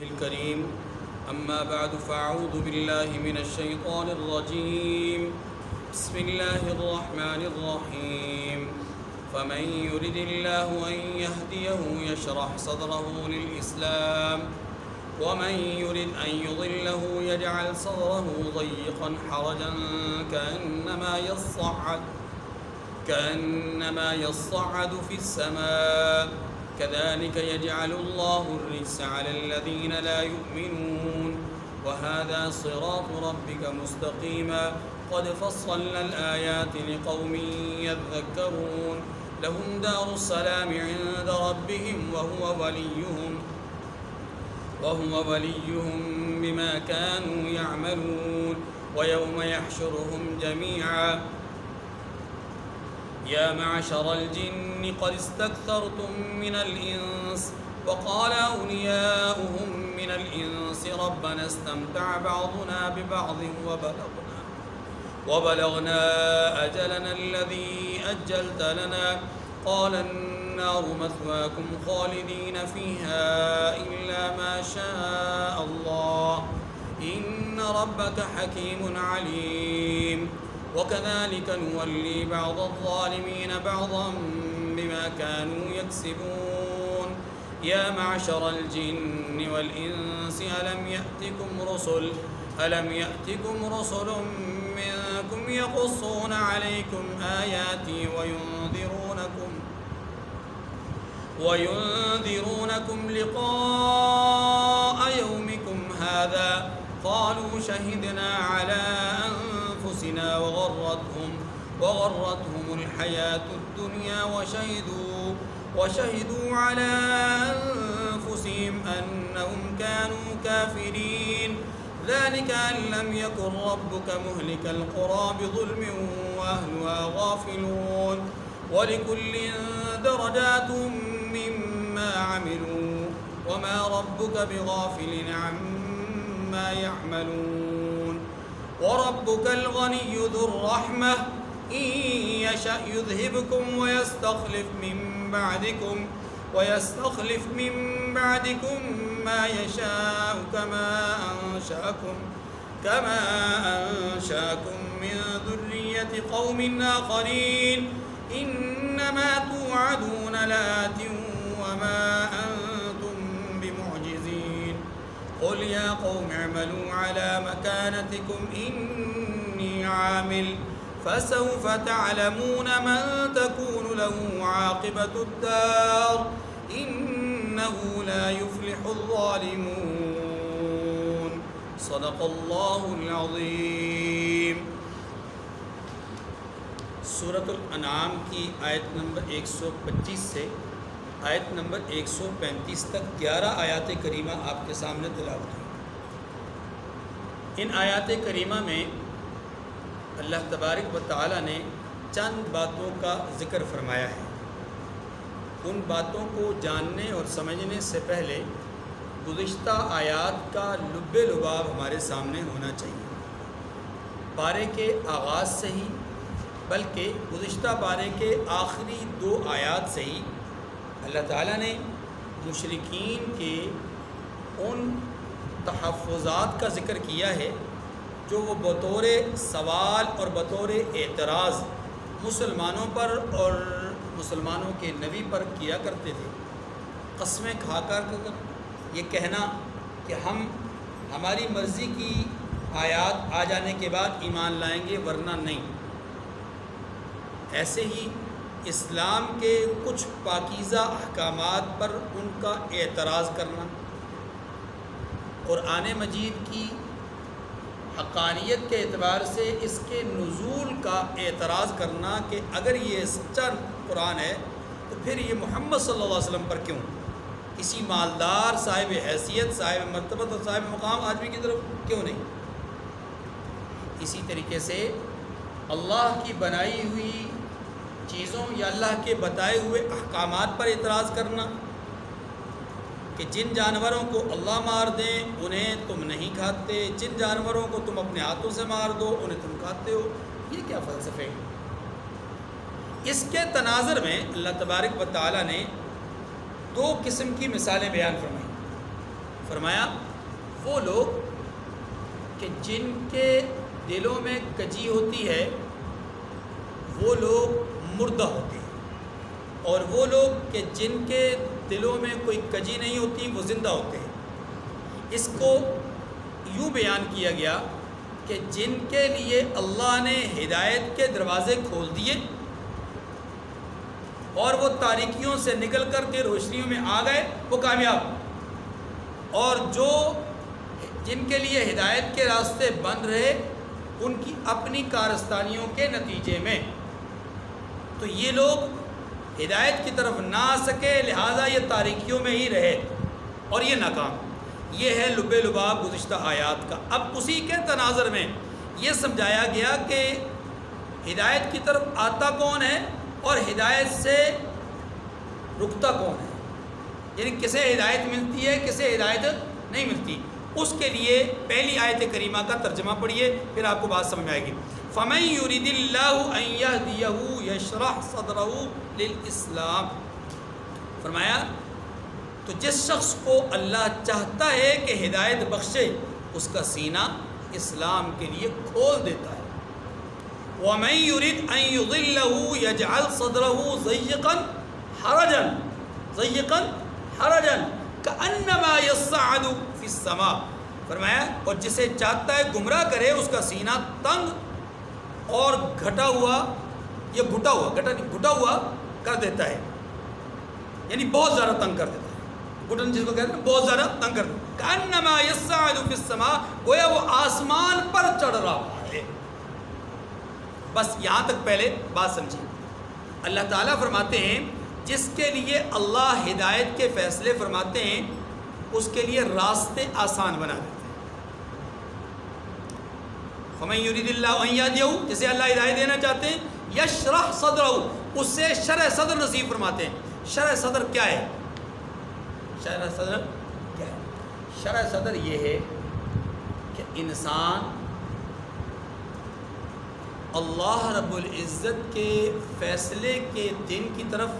الكريم. أما بعد فأعوذ بالله من الشيطان الرجيم. بسم الله الرحمن الرحيم. فمن يرد الله أن يهديه يشرح صدره للإسلام ومن يرد أن يضله يجعل صدره ضيقا حرجا كأنما يصعد في السماء كذلك يجعل الله الرجس على الذين لا يؤمنون وهذا صراط ربك مستقيما قد فصلنا الآيات لقوم يذكرون لهم دار السلام عند ربهم وهو وليهم بما كانوا يعملون. ويوم يحشرهم جميعا يا معشر الجن قد استكثرتم من الإنس وقال أولياؤهم من الإنس ربنا استمتع بعضنا ببعض وبلغنا أجلنا الذي أجلت لنا قال النار مثواكم خالدين فيها إلا ما شاء الله إن ربك حكيم عليم. وكذلك نولي بعض الظالمين بعضا بما كانوا يكسبون. يا معشر الجن والإنس ألم يأتكم رسل منكم يقصون عليكم آياتي وينذرونكم لقاء يومكم هذا قالوا شهدنا على أنفسنا وغرتهم الحياة الدنيا وشهدوا على أنفسهم أنهم كانوا كافرين. ذلك أن لم يكن ربك مهلك القرى بظلم وأهلها غافلون ولكل درجات مما عملوا وما ربك بغافل عما يعملون. وربك الغني ذو الرحمة إن يشأ يذهبكم ويستخلف من بعدكم ما يشاء كما أنشأكم من ذرية قوم آخرين إنما توعدون لآت وما أنتم بمعجزين. قل يا قوم اعملوا على مكانتكم إني عامل فسوف تعلمون من تكون له عاقبة الدار إنه لا يفلح الظالمون. صدق الله العظیم. سورۃ الانعام کی آیت نمبر 125 سے آیت نمبر 135 تک 11 آیات کریمہ آپ کے سامنے تلاوت ہوئی. ان آیات کریمہ میں اللہ تبارک و تعالی نے چند باتوں کا ذکر فرمایا ہے. ان باتوں کو جاننے اور سمجھنے سے پہلے گزشتہ آیات کا لب لباب ہمارے سامنے ہونا چاہیے. پارے کے آغاز سے ہی بلکہ گزشتہ پارے کے آخری 2 آیات سے ہی اللہ تعالیٰ نے مشرکین کے ان تحفظات کا ذکر کیا ہے جو وہ بطور سوال اور بطور اعتراض مسلمانوں پر اور مسلمانوں کے نبی پر کیا کرتے تھے. قسمیں کھا کر یہ کہنا کہ ہماری مرضی کی آیات آ جانے کے بعد ایمان لائیں گے ورنہ نہیں. ایسے ہی اسلام کے کچھ پاکیزہ احکامات پر ان کا اعتراض کرنا، قرآن مجید کی حقانیت کے اعتبار سے اس کے نزول کا اعتراض کرنا کہ اگر یہ سچا قرآن ہے تو پھر یہ محمد صلی اللہ علیہ وسلم پر کیوں، کسی مالدار صاحب حیثیت صاحب مرتبت اور صاحب مقام آدمی کی طرف کیوں نہیں. اسی طریقے سے اللہ کی بنائی ہوئی چیزوں یا اللہ کے بتائے ہوئے احکامات پر اعتراض کرنا کہ جن جانوروں کو اللہ مار دیں انہیں تم نہیں کھاتے، جن جانوروں کو تم اپنے ہاتھوں سے مار دو انہیں تم کھاتے ہو. یہ کیا فلسفے؟ اس کے تناظر میں اللہ تبارک و تعالیٰ نے 2 قسم کی مثالیں بیان فرمائیں. فرمایا وہ لوگ کہ جن کے دلوں میں کجی ہوتی ہے وہ لوگ مردہ ہوتے ہیں، اور وہ لوگ کہ جن کے دلوں میں کوئی کجی نہیں ہوتی وہ زندہ ہوتے ہیں۔ اس کو یوں بیان کیا گیا کہ جن کے لیے اللہ نے ہدایت کے دروازے کھول دیے اور وہ تاریکیوں سے نکل کر کے روشنیوں میں آ گئے وہ کامیاب، اور جو جن کے لیے ہدایت کے راستے بند رہے ان کی اپنی کارستانیوں کے نتیجے میں تو یہ لوگ ہدایت کی طرف نہ آ سکے، لہٰذا یہ تاریکیوں میں ہی رہے اور یہ ناکام۔ یہ ہے لب لباب گزشتہ آیات کا۔ اب اسی کے تناظر میں یہ سمجھایا گیا کہ ہدایت کی طرف آتا کون ہے اور ہدایت سے رکتا کون ہے، یعنی کسے ہدایت ملتی ہے کسے ہدایت نہیں ملتی۔ اس کے لیے پہلی آیت کریمہ کا ترجمہ پڑھیے، پھر آپ کو بات سمجھ میں آئے گی۔ فَمَن يُرِدِ اللَّهُ أَن يَهْدِيَهُ يَشْرَحْ صَدْرَهُ لِلْإِسْلَامِ، فرمایا تو جس شخص کو اللہ چاہتا ہے کہ ہدایت بخشے اس کا سینہ اسلام کے لیے کھول دیتا ہے۔ وَمَن يُرِدْ أَن يُضِلَّهُ يَجْعَلْ صَدْرَهُ ضَيِّقًا حَرَجًا كَأَنَّمَا يَصَّعَّدُ فِي السَّمَاءِ، فرمایا اور جسے چاہتا ہے گمراہ کرے اس کا سینہ تنگ اور گھٹا ہوا کر دیتا ہے، یعنی بہت زیادہ تنگ کر دیتا ہے، گھٹن جس کو کہتے ہیں بہت زیادہ تنگ کر دیتا ہے۔ كَأَنَّمَا يَصَّعَّدُ فِي السَّمَاءِ، گویا وہ آسمان پر چڑھ رہا ہے۔ بس یہاں تک پہلے بات سمجھیں۔ اللہ تعالیٰ فرماتے ہیں جس کے لیے اللہ ہدایت کے فیصلے فرماتے ہیں اس کے لیے راستے آسان بنا دیتے ہیں۔ فَمَن يُرِدِ اللَّهُ أَن يَهْدِيَهُ، جسے اللہ ہدایت دینا چاہتے ہیں، یشرح صدرہ، اس سے شرح صدر نصیب فرماتے ہیں۔ شرح صدر کیا ہے؟ شرح صدر کیا ہے؟ شرح صدر یہ ہے کہ انسان اللہ رب العزت کے فیصلے کے دن کی طرف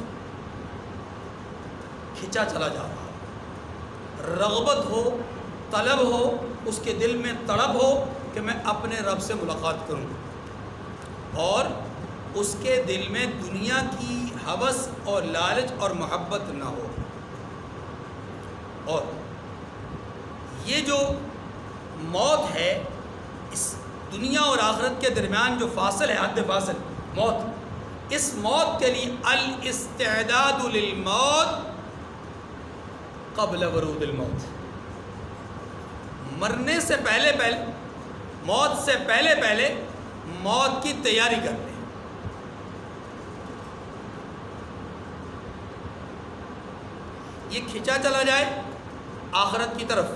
کھنچا چلا جا رہا ہو، رغبت ہو، طلب ہو، اس کے دل میں تڑپ ہو کہ میں اپنے رب سے ملاقات کروں، اور اس کے دل میں دنیا کی ہوس اور لالچ اور محبت نہ ہو۔ اور یہ جو موت ہے، اس دنیا اور آخرت کے درمیان جو فاصل ہے، حد فاصل موت، اس موت کے لیے الاستعداد للموت قبل ورود الموت، مرنے سے پہلے موت سے پہلے موت کی تیاری کر لیں۔ یہ کھینچا چلا جائے آخرت کی طرف،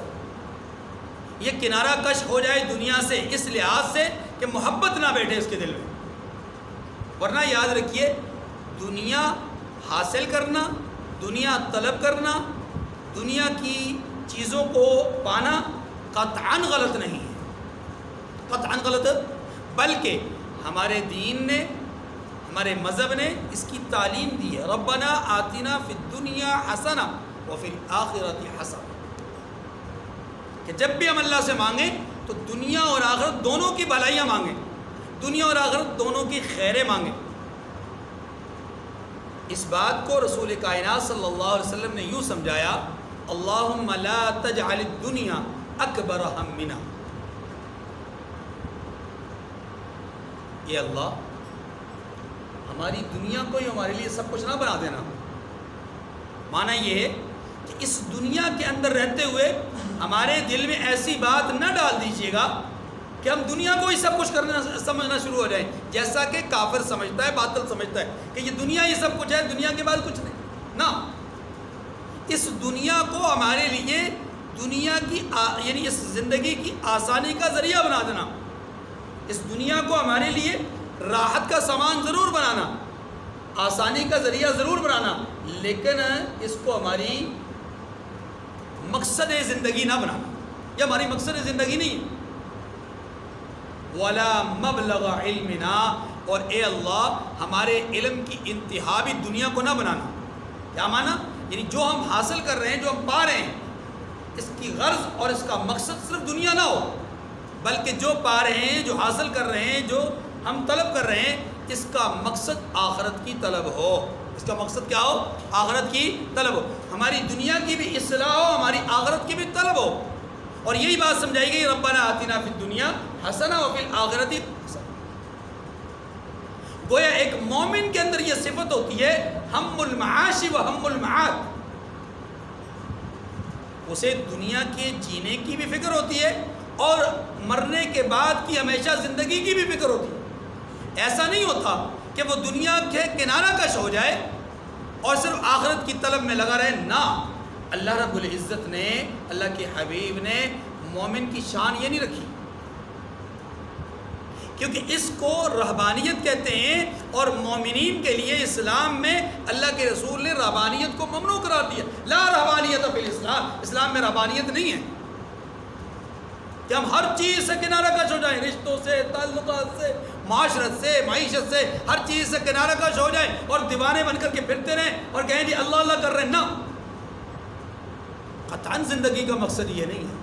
یہ کنارہ کش ہو جائے دنیا سے اس لحاظ سے کہ محبت نہ بیٹھے اس کے دل میں، ورنہ یاد رکھیے دنیا حاصل کرنا، دنیا طلب کرنا، دنیا کی چیزوں کو پانا قطعاً غلط نہیں ہے، قطعاً غلط، بلکہ ہمارے دین نے، ہمارے مذہب نے اس کی تعلیم دی ہے۔ ربنا آتنا فی الدنیا حسنہ وفی الآخرۃ حسنہ، کہ جب بھی ہم اللہ سے مانگیں تو دنیا اور آخرت دونوں کی بھلائیاں مانگیں، دنیا اور آخرت دونوں کی خیریں مانگیں۔ اس بات کو رسول کائنات صلی اللہ علیہ وسلم نے یوں سمجھایا، اللہم لا تجعل الدنیا اکبر ہمنا، یہ اللہ ہماری دنیا کو ہی ہمارے لیے سب کچھ نہ بنا دینا۔ معنی یہ ہے کہ اس دنیا کے اندر رہتے ہوئے ہمارے دل میں ایسی بات نہ ڈال دیجیے گا کہ ہم دنیا کو ہی سب کچھ کرنا سمجھنا شروع ہو جائیں، جیسا کہ کافر سمجھتا ہے، باطل سمجھتا ہے کہ یہ دنیا ہی سب کچھ ہے، دنیا کے بعد کچھ نہیں۔ نہ، اس دنیا کو ہمارے لیے دنیا کی یعنی اس زندگی کی آسانی کا ذریعہ بنا دینا، اس دنیا کو ہمارے لیے راحت کا سامان ضرور بنانا، آسانی کا ذریعہ ضرور بنانا، لیکن اس کو ہماری مقصد زندگی نہ بنانا، یہ ہماری مقصد زندگی نہیں ہے۔ وَلَا مَبْلَغَ عِلْمِنَا، اور اے اللہ ہمارے علم کی انتہا بھی دنیا کو نہ بنانا۔ کیا مانا؟ یعنی جو ہم حاصل کر رہے ہیں، جو ہم پا رہے ہیں، اس کی غرض اور اس کا مقصد صرف دنیا نہ ہو، بلکہ جو پا رہے ہیں، جو حاصل کر رہے ہیں، جو ہم طلب کر رہے ہیں، اس کا مقصد آخرت کی طلب ہو۔ اس کا مقصد کیا ہو؟ آخرت کی طلب ہو، ہماری دنیا کی بھی اصلاح ہو، ہماری آخرت کی بھی طلب ہو۔ اور یہی بات سمجھائی گئی ربنا آتنا فی الدنیا حسنہ وفی الآخرۃ حسنہ۔ گویا ایک مومن کے اندر یہ صفت ہوتی ہے ہم المعاش و ہم المعاد، اسے دنیا کے جینے کی بھی فکر ہوتی ہے اور مرنے کے بعد کی ہمیشہ زندگی کی بھی فکر ہوتی ہے۔ ایسا نہیں ہوتا کہ وہ دنیا کے کنارہ کش ہو جائے اور صرف آخرت کی طلب میں لگا رہے، نہ، اللہ رب العزت نے، اللہ کے حبیب نے مومن کی شان یہ نہیں رکھی، کیونکہ اس کو رہبانیت کہتے ہیں، اور مومنین کے لیے اسلام میں اللہ کے رسول نے رہبانیت کو ممنوع قرار دیا۔ لا رہبانیت فی الاسلام، اسلام میں رہبانیت نہیں ہے کہ ہم ہر چیز سے کنارہ کش ہو جائیں، رشتوں سے، تعلقات سے، معاشرت سے، معیشت سے، ہر چیز سے کنارہ کش ہو جائیں اور دیوانے بن کر کے پھرتے رہیں اور کہیں جی اللہ اللہ کر رہے ہیں۔ نہ، قطعاً زندگی کا مقصد یہ نہیں ہے۔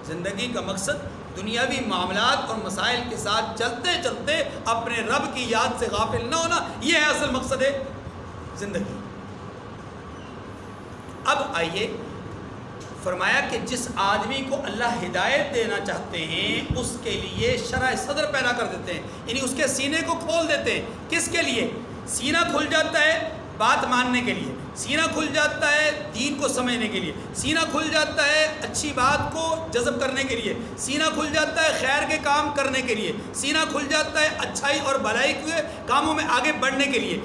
زندگی کا مقصد دنیاوی معاملات اور مسائل کے ساتھ چلتے چلتے اپنے رب کی یاد سے غافل نہ ہونا، یہ ہے اصل مقصد ہے زندگی۔ اب آئیے، فرمایا کہ جس آدمی کو اللہ ہدایت دینا چاہتے ہیں اس کے لیے شرح صدر پیدا کر دیتے ہیں، یعنی اس کے سینے کو کھول دیتے ہیں۔ کس کے لیے؟ سینہ کھل جاتا ہے بات ماننے کے لیے، سینہ کھل جاتا ہے دین کو سمجھنے کے لیے، سینہ کھل جاتا ہے اچھی بات کو جذب کرنے کے لیے، سینہ کھل جاتا ہے خیر کے کام کرنے کے لیے، سینہ کھل جاتا ہے اچھائی اور بھلائی کے کاموں میں آگے بڑھنے کے لیے۔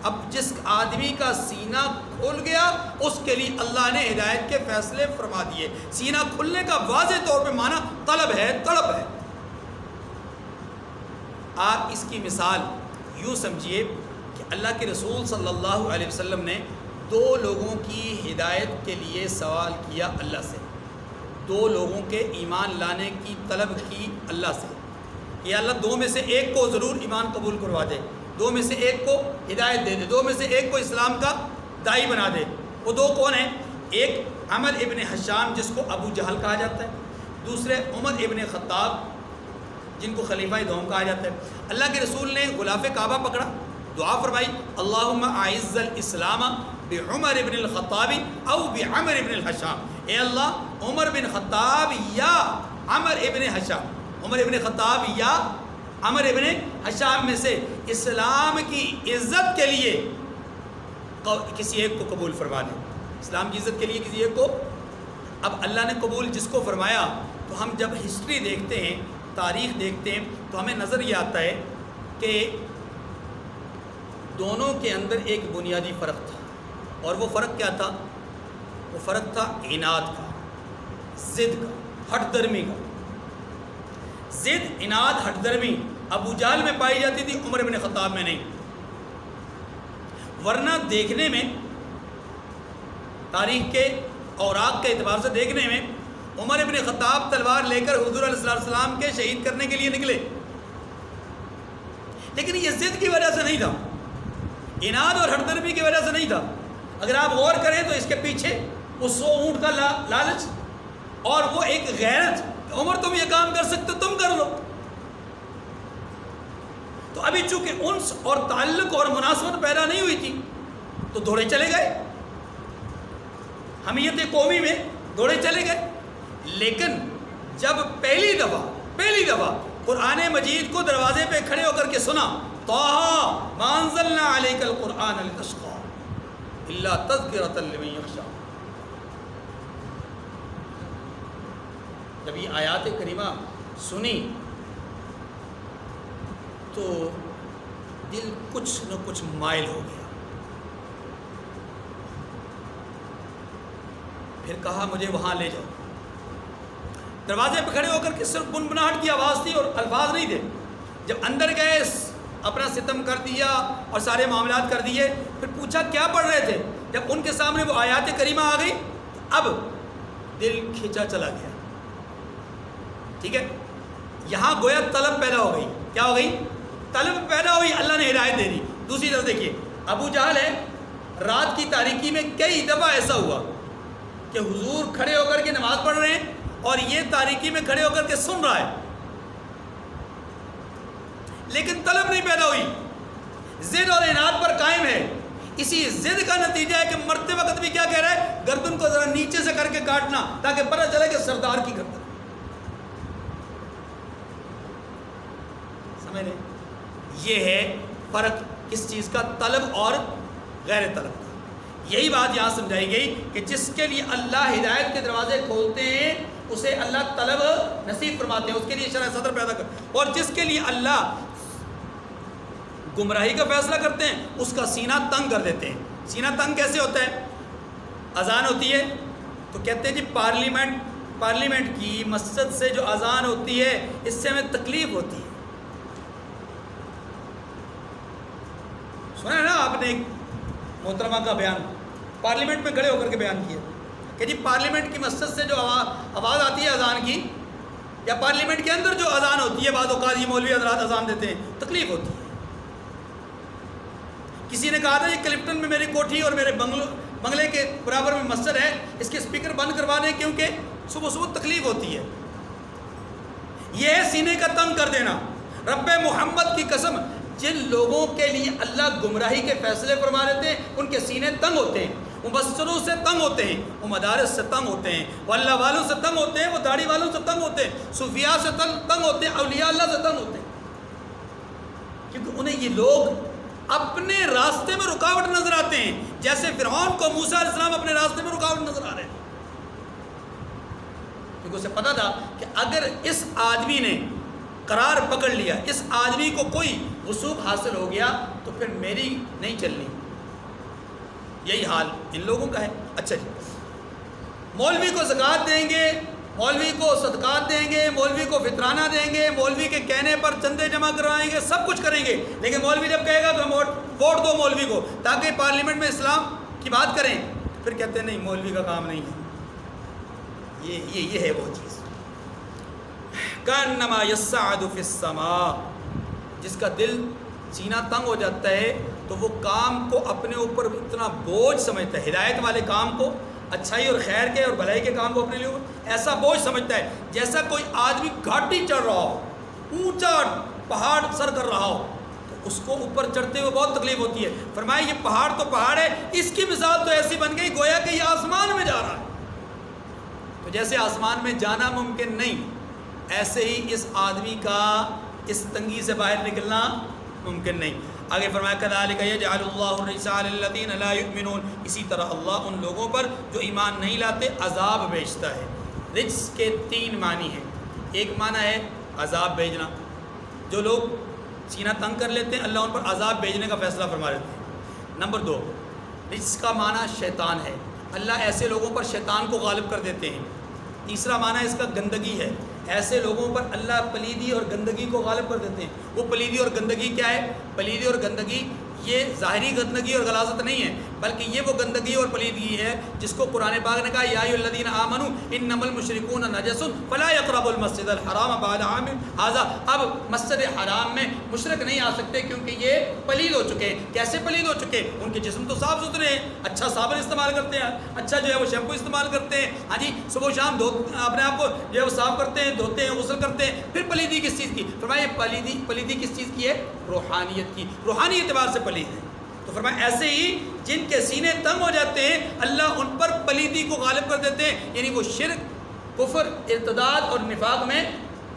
اب جس آدمی کا سینہ کھل گیا اس کے لیے اللہ نے ہدایت کے فیصلے فرما دیے۔ سینہ کھلنے کا واضح طور پہ معنی طلب ہے، طلب ہے۔ آپ اس کی مثال یوں سمجھیے کہ اللہ کے رسول صلی اللہ علیہ وسلم نے دو لوگوں کی ہدایت کے لیے سوال کیا اللہ سے، دو لوگوں کے ایمان لانے کی طلب کی اللہ سے، کہ اللہ دو میں سے ایک کو ضرور ایمان قبول کروا دے، دو میں سے ایک کو ہدایت دے دے، دو میں سے ایک کو اسلام کا داعی بنا دے۔ وہ دو کون ہیں؟ ایک عمر ابن حشام جس کو ابو جہل کہا جاتا ہے، دوسرے عمر ابن خطاب جن کو خلیفہ دوم کہا جاتا ہے۔ اللہ کے رسول نے غلاف کعبہ پکڑا، دعا فرمائی اللہم اعز الاسلام بعمر ابن الخطاب او بعمر ابن الحشام، اے اللہ عمر بن خطاب یا عمر ابن حشام، عمر ابن خطاب یا عمر ابن حشام میں سے اسلام کی عزت کے لیے کسی ایک کو قبول فرما دیں، اسلام کی عزت کے لیے کسی ایک کو۔ اب اللہ نے قبول جس کو فرمایا تو ہم جب ہسٹری دیکھتے ہیں، تاریخ دیکھتے ہیں تو ہمیں نظر یہ آتا ہے کہ دونوں کے اندر ایک بنیادی فرق تھا، اور وہ فرق کیا تھا؟ وہ فرق تھا عناد کا، ضد کا، ہٹ درمی کا۔ ضد، عناد، ہٹ درمی ابو جہل میں پائی جاتی تھی، عمر بن خطاب میں نہیں۔ ورنہ دیکھنے میں، تاریخ کے اوراق کے اعتبار سے دیکھنے میں، عمر بن خطاب تلوار لے کر حضور علیہ السلام کے شہید کرنے کے لیے نکلے، لیکن یہ ضد کی وجہ سے نہیں تھا، عناد اور ہٹ درمی کی وجہ سے نہیں تھا۔ اگر آپ غور کریں تو اس کے پیچھے وہ 100 اونٹ کا لالچ اور وہ ایک غیرت، عمر تم یہ کام کر سکتے تم کر لو۔ تو ابھی چونکہ انس اور تعلق اور مناسبت پیدا نہیں ہوئی تھی تو دوڑے چلے گئے، حمیت قومی میں دوڑے چلے گئے۔ لیکن جب پہلی دفعہ قرآن مجید کو دروازے پہ کھڑے ہو کر کے سنا، طٰہٰ مَا أَنزَلْنَا عَلَيْكَ الْقُرْآنَ لِتَشْقَىٰ إِلَّا تَذْكِرَةً لِمَن يَخْشَىٰ، جب یہ آیات کریمہ سنی تو دل کچھ نہ کچھ مائل ہو گیا۔ پھر کہا مجھے وہاں لے جاؤ۔ دروازے پہ کھڑے ہو کر کے صرف بنبناہٹ کی آواز تھی اور الفاظ نہیں تھے۔ جب اندر گئے اپنا ستم کر دیا اور سارے معاملات کر دیے، پھر پوچھا کیا پڑھ رہے تھے؟ جب ان کے سامنے وہ آیات کریمہ آ گئی اب دل کھینچا چلا گیا۔ ٹھیک ہے، یہاں گویا طلب پیدا ہو گئی۔ کیا ہو گئی؟ طلب پیدا ہوئی، اللہ نے ہدایت دے دی۔ دوسری طرف دیکھیے، ابو جہل ہے، رات کی تاریکی میں کئی دفعہ ایسا ہوا کہ حضور کھڑے ہو کر کے نماز پڑھ رہے ہیں اور یہ تاریکی میں کھڑے ہو کر کے سن رہا ہے، لیکن طلب نہیں پیدا ہوئی، ضد اور عناد پر قائم ہے۔ اسی ضد کا نتیجہ ہے کہ مرتے وقت بھی کیا کہہ رہا ہے، گردن کو ذرا نیچے سے کر کے کاٹنا تاکہ پتہ چلے کہ سردار کی گردن۔ سمجھ لیں، یہ ہے فرق کس چیز کا، طلب اور غیر طلب کا۔ یہی بات یہاں سمجھائی گئی کہ جس کے لیے اللہ ہدایت کے دروازے کھولتے ہیں اسے اللہ طلب نصیب فرماتے ہیں، اس کے لیے شرح صدر پیدا کر، اور جس کے لیے اللہ گمراہی کا فیصلہ کرتے ہیں اس کا سینہ تنگ کر دیتے ہیں۔ سینہ تنگ کیسے ہوتا ہے؟ اذان ہوتی ہے تو کہتے ہیں جی پارلیمنٹ کی مسجد سے جو اذان ہوتی ہے اس سے ہمیں تکلیف ہوتی ہے۔ سنا ہے نا آپ نے ایک محترمہ کا بیان پارلیمنٹ میں کھڑے ہو کر کے بیان کیا کہ جی پارلیمنٹ کی مسجد سے جو آواز آتی ہے اذان کی، یا پارلیمنٹ کے اندر جو اذان ہوتی ہے، بعض اوقات یہ مولوی حضرات اذان دیتے ہیں، تکلیف ہوتی ہے۔ کسی نے کہا تھا یہ کلفٹن میں میری کوٹھی اور میرے بنگلے کے برابر میں مسجد ہے، اس کے اسپیکر بند کروا دیں کیونکہ صبح صبح تکلیف ہوتی ہے۔ یہ ہے سینے کا تنگ کر دینا۔ رب محمد کی قسم، جن لوگوں کے لیے اللہ گمراہی کے فیصلے فرما دیتے ہیں ان کے سینے تنگ ہوتے ہیں، وہ مسجدوں سے تنگ ہوتے ہیں، وہ مدارس سے تنگ ہوتے ہیں، وہ اللہ والوں سے تنگ ہوتے ہیں، وہ داڑھی والوں سے تنگ ہوتے ہیں، صوفیاء سے تنگ ہوتے ہیں، اولیاء اللہ سے تنگ ہوتے ہیں، کیونکہ انہیں یہ لوگ اپنے راستے میں رکاوٹ نظر آتے ہیں، جیسے فرعون کو موسیٰ علیہ السلام اپنے راستے میں رکاوٹ نظر آ رہے ہیں، کیونکہ اسے پتا تھا کہ اگر اس آدمی نے قرار پکڑ لیا، اس آدمی کو کوئی وثوق حاصل ہو گیا تو پھر میری نہیں چلنی۔ یہی حال ان لوگوں کا ہے۔ اچھا جی، مولوی کو زکوٰۃ دیں گے، مولوی کو صدقات دیں گے، مولوی کو فطرانہ دیں گے، مولوی کے کہنے پر چندے جمع کروائیں گے، سب کچھ کریں گے، لیکن مولوی جب کہے گا تو ہم ووٹ دو مولوی کو تاکہ پارلیمنٹ میں اسلام کی بات کریں، پھر کہتے ہیں نہیں مولوی کا کام نہیں ہے۔ یہ ہے وہ چیز، کانما یصعد فی السماء، جس کا دل سینہ تنگ ہو جاتا ہے تو وہ کام کو اپنے اوپر اتنا بوجھ سمجھتا ہے، ہدایت والے کام کو، اچھائی اور خیر کے اور بھلائی کے کام کو اپنے لیے ایسا بوجھ سمجھتا ہے جیسا کوئی آدمی گھاٹی چڑھ رہا ہو، اونچا پہاڑ سر کر رہا ہو، تو اس کو اوپر چڑھتے ہوئے بہت تکلیف ہوتی ہے۔ فرمایا یہ پہاڑ تو پہاڑ ہے، اس کی مثال تو ایسی بن گئی گویا کہ یہ آسمان میں جا رہا ہے، تو جیسے آسمان میں جانا ممکن نہیں، ایسے ہی اس آدمی کا اس تنگی سے باہر نکلنا ممکن نہیں۔ آگے فرمایا کذالک یجعل اللہ الرجس علی الذین لا یؤمنون، اسی طرح اللہ ان لوگوں پر جو ایمان نہیں لاتے عذاب بھیجتا ہے۔ رجس کے 3 معنی ہیں، ایک معنی ہے عذاب بھیجنا، جو لوگ سینہ تنگ کر لیتے ہیں اللہ ان پر عذاب بھیجنے کا فیصلہ فرما لیتے ہیں۔ نمبر 2، رجس کا معنی شیطان ہے، اللہ ایسے لوگوں پر شیطان کو غالب کر دیتے ہیں۔ تیسرا معنی اس کا گندگی ہے، ایسے لوگوں پر اللہ پلیدی اور گندگی کو غالب کر دیتے ہیں۔ وہ پلیدی اور گندگی کیا ہے؟ پلیدی اور گندگی یہ ظاہری گندگی اور غلاظت نہیں ہے، بلکہ یہ وہ گندگی اور پلیدگی ہے جس کو قرآن پاک نے کہا یا ایھا الذین آمنوا انما المشرکون نجس فلا یقربوا المسجد الحرام بعد عامہم ھذا، اب مسجد حرام میں مشرک نہیں آ سکتے کیونکہ یہ پلید ہو چکے ہیں۔ کیسے پلید ہو چکے؟ ان کے جسم تو صاف ستھرے ہیں، اچھا صابن استعمال کرتے ہیں، اچھا جو ہے وہ شیمپو استعمال کرتے ہیں، ہاں جی صبح و شام اپنے آپ کو جو ہے وہ صاف کرتے ہیں، دھوتے ہیں، غسل کرتے ہیں، پھر پلیدی کس چیز کی؟ فرمایا پلیدی کس چیز کی ہے؟ روحانیت کی، روحانی اعتبار سے پلید ہے۔ تو فرمایا ایسے ہی جن کے سینے تنگ ہو جاتے ہیں اللہ ان پر پلیدی کو غالب کر دیتے ہیں، یعنی وہ شرک، کفر، ارتداد اور نفاق میں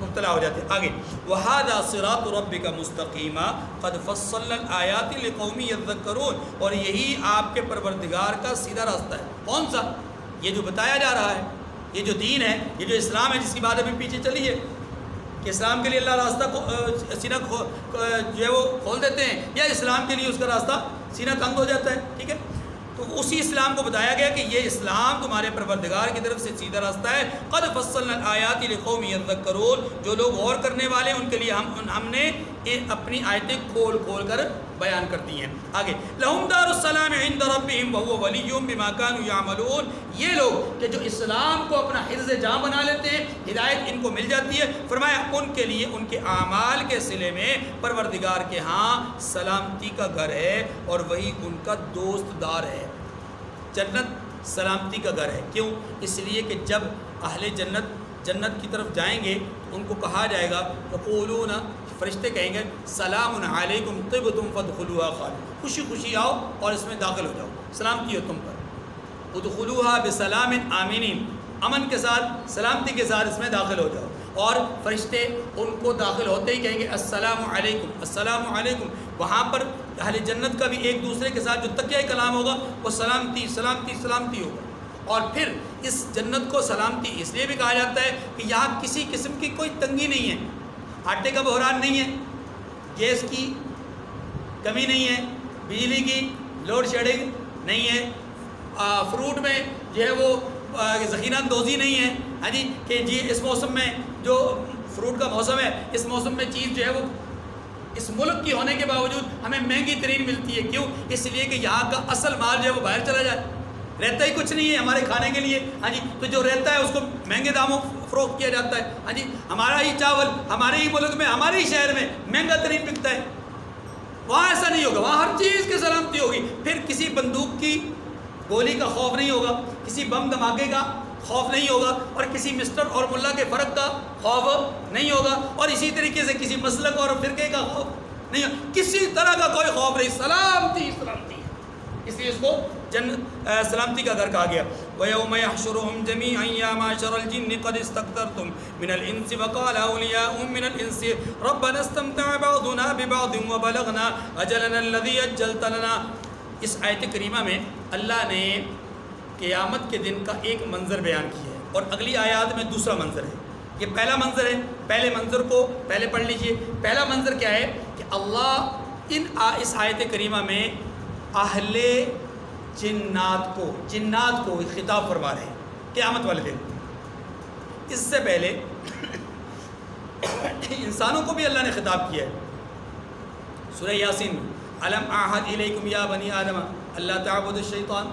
مبتلا ہو جاتے ہیں۔ آگے وَهَذَا صِرَاطُ رَبِّكَ مُسْتَقِيمًا قَدْ فَصَّلْنَا الْآيَاتِ لِقَوْمٍ يَذَّكَّرُونَ، اور یہی آپ کے پروردگار کا سیدھا راستہ ہے۔ کون سا؟ یہ جو بتایا جا رہا ہے، یہ جو دین ہے، یہ جو اسلام ہے جس کی بات ابھی پیچھے چلی ہے کہ اسلام کے لیے اللہ راستہ کو سینہ جو ہے وہ کھول دیتے ہیں، یا اسلام کے لیے اس کا راستہ سینہ تنگ ہو جاتا ہے، ٹھیک ہے؟ تو اسی اسلام کو بتایا گیا کہ یہ اسلام تمہارے پروردگار کی طرف سے سیدھا راستہ ہے۔ قد فصلنا الآیات لقوم یذکرون، جو لوگ غور کرنے والے ان کے لیے ہم نے اپنی آیتیں کھول کھول کر بیان کر دی ہیں۔ آگے لہم دار السلام عند ربہم وہو ولیہم بما کانوا یعملون، یہ لوگ کہ جو اسلام کو اپنا حفظ جاں بنا لیتے ہیں، ہدایت ان کو مل جاتی ہے، فرمایا ان کے لیے ان کے اعمال کے صلے میں پروردگار کے ہاں سلامتی کا گھر ہے اور وہی ان کا دوست دار ہے۔ جنت سلامتی کا گھر ہے۔ کیوں؟ اس لیے کہ جب اہل جنت کی طرف جائیں گے تو ان کو کہا جائے گا، یقولون، فرشتے کہیں گے، سلام علیکم طبتم فادخلوها خالدین، خوشی خوشی آؤ اور اس میں داخل ہو جاؤ، سلامتی ہو تم پر، ادخلوها بسلام آمنین، امن کے ساتھ، سلامتی کے ساتھ اس میں داخل ہو جاؤ۔ اور فرشتے ان کو داخل ہوتے ہی کہیں گے السلام علیکم، السلام علیکم۔ وہاں پر اہل جنت کا بھی ایک دوسرے کے ساتھ جو تکیہ کلام ہوگا وہ سلامتی سلامتی سلامتی ہوگا۔ اور پھر اس جنت کو سلامتی اس لیے بھی کہا جاتا ہے کہ یہاں کسی قسم کی کوئی تنگی نہیں ہے، آٹے کا بحران نہیں ہے، گیس کی کمی نہیں ہے، بجلی کی لوڈ شیڈنگ نہیں ہے، فروٹ میں جو ہے وہ ذخیرہ اندوزی نہیں ہے، ہاں جی، کہ جی اس موسم میں جو فروٹ کا موسم ہے، اس موسم میں چیز جو ہے وہ اس ملک کی ہونے کے باوجود ہمیں مہنگی ترین ملتی ہے۔ کیوں؟ اس لیے کہ یہاں کا اصل مال جو ہے وہ باہر چلا جائے، رہتا ہی کچھ نہیں ہے ہمارے کھانے کے لیے، ہاں جی، تو جو رہتا ہے اس کو مہنگے داموں فروخت کیا جاتا ہے، ہاں جی، ہمارا ہی چاول ہمارے ہی ملک میں، ہمارے ہی شہر میں مہنگا ترین بکتا ہے، وہاں ایسا نہیں ہوگا، وہاں ہر چیز کی سلامتی ہوگی، پھر کسی بندوق کی گولی کا خوف نہیں ہوگا، کسی بم دھماکے کا خوف نہیں ہوگا، اور کسی مسٹر اور ملا کے فرق کا خوف نہیں ہوگا، اور اسی طریقے سے کسی مسلک اور فرقے کا خوف نہیں ہوگا، کسی طرح کا کوئی خوف نہیں، سلامتی سلامتی ہے۔ اس لیے اس کو سلامتی کا گھر کہا گیا۔ وَيَوْمَ يَحْشُرُهُمْ جَمِيعًا يَا مَعْشَرَ الْجِنِّ قَدِ اسْتَكْثَرْتُمْ مِنَ الْإِنسِ وَقَالَ أَوْلِيَاؤُهُم مِّنَ الْإِنسِ رَبَّنَا اسْتَمْتَعَ بَعْضُنَا بِبَعْضٍ وَبَلَغْنَا أَجَلَنَا الَّذِي أَجَّلْتَ لَنَا۔ اس آیت کریمہ میں اللہ نے قیامت کے دن کا ایک منظر بیان کیا ہے، اور اگلی آیات میں دوسرا منظر ہے۔ یہ پہلا منظر ہے، پہلے منظر کو پہلے پڑھ لیجئے۔ پہلا منظر کیا ہے کہ اللہ اس آیت کریمہ میں اہل جنات کو خطاب فرما رہے ہیں قیامت والے دن۔ اس سے پہلے انسانوں کو بھی اللہ نے خطاب کیا ہے سورہ یاسین میں، الم اعہد الیکم یا بنی آدم اللہ تعبدوا الشیطان،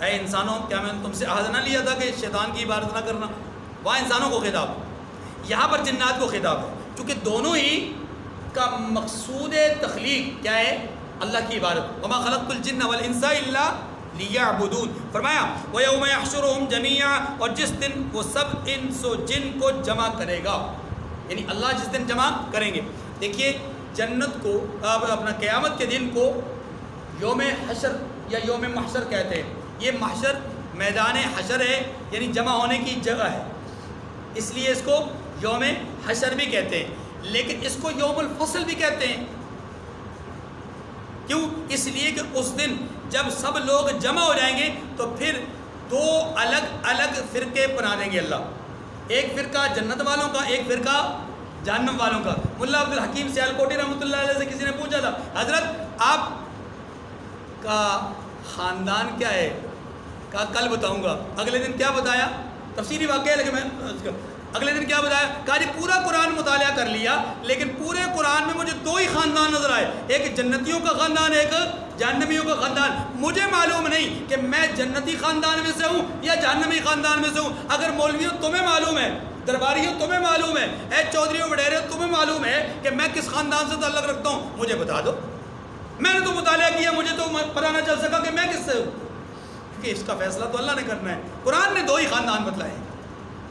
اے انسانوں کیا میں نے تم سے عہد نہ لیا تھا کہ شیطان کی عبادت نہ کرنا؟ وہاں انسانوں کو خطاب، یہاں پر جنات کو خطاب ہے، کیونکہ دونوں ہی کا مقصود تخلیق کیا ہے؟ اللہ کی عبادت۔ وما خلقت الجن والانس الا لیعبدون، فرمایا ویوم یحشرہم جمیعا، اور جس دن وہ سب انس و جن کو جمع کرے گا، یعنی اللہ جس دن جمع کریں گے۔ دیکھیے جنت کو اپنا قیامت کے دن کو یوم حشر یا یوم محشر کہتے ہیں۔ یہ محشر میدان حشر ہے، یعنی جمع ہونے کی جگہ ہے، اس لیے اس کو یوم حشر بھی کہتے ہیں، لیکن اس کو یوم الفصل بھی کہتے ہیں۔ کیوں؟ اس لیے کہ اس دن جب سب لوگ جمع ہو جائیں گے تو پھر دو الگ الگ فرقے بنا دیں گے اللہ، ایک فرقہ جنت والوں کا، ایک فرقہ جہنم والوں کا۔ ملا عبد الحکیم سیالکوٹی رحمۃ اللہ علیہ سے کسی نے پوچھا تھا، حضرت آپ کا خاندان کیا ہے؟ کہا کل بتاؤں گا۔ اگلے دن کیا بتایا؟ تفصیلی واقعہ ہے لیکن میں اگلے دن کیا بتایا؟ کہا جی پورا قرآن مطالعہ کر لیا لیکن پورے قرآن میں مجھے دو ہی خاندان نظر آئے، ایک جنتیوں کا خاندان، ایک جہنمیوں کا خاندان۔ مجھے معلوم نہیں کہ میں جنتی خاندان میں سے ہوں یا جہنمی خاندان میں سے ہوں۔ اگر مولویوں تمہیں معلوم ہے، درباریوں تمہیں معلوم ہے، اے چودھریوں وڈیروں تمہیں معلوم ہے کہ میں کس خاندان سے تعلق رکھتا ہوں، مجھے بتا دو۔ میں نے تو مطالعہ کیا، مجھے تو پتہ نہ چل سکا کہ میں کس سے ہوں، کہ اس کا فیصلہ تو اللہ نے کرنا ہے۔ قرآن نے دو ہی خاندان بتلائے،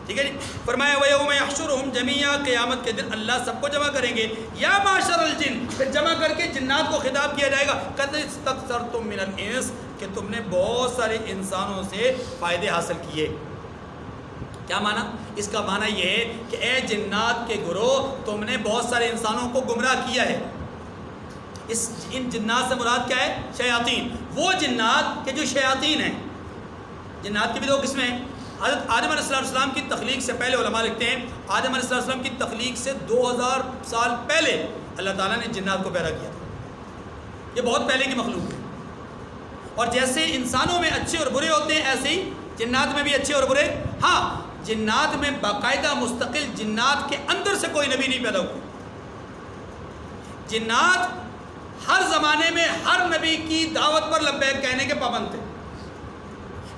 ٹھیک ہے جی۔ فرمایا وَيَوْمَ يَحْشُرُهُمْ جَمِيعًا، قیامت کے دن اللہ سب کو جمع کریں گے، یا معشر الجن، پھر جمع کر کے جنات کو خطاب کیا جائے گا، قَدْ اسْتَكْثَرْتُم مِّنَ الْإِنسِ، کہ تم نے بہت سارے انسانوں سے فائدے حاصل کیے۔ کیا معنی؟ اس کا معنی یہ ہے کہ اے جنات کے گروہ، تم نے بہت سارے انسانوں کو گمراہ کیا ہے۔ ان جنات سے مراد کیا ہے؟ شیاطین، وہ جنات کہ جو شیاطین ہیں۔ جنات کی بھی دو قسمیں ہیں۔ حضرت آدم علیہ السلام کی تخلیق سے پہلے علماء لکھتے ہیں آدم علیہ السلام کی تخلیق سے 2000 سال پہلے اللہ تعالیٰ نے جنات کو پیدا کیا تھا۔ یہ بہت پہلے کی مخلوق ہے، اور جیسے انسانوں میں اچھے اور برے ہوتے ہیں ایسے ہی جنات میں بھی اچھے اور برے۔ ہاں، جنات میں باقاعدہ مستقل جنات کے اندر سے کوئی نبی نہیں پیدا ہوا۔ جنات ہر زمانے میں ہر نبی کی دعوت پر لبیک کہنے کے پابند تھے،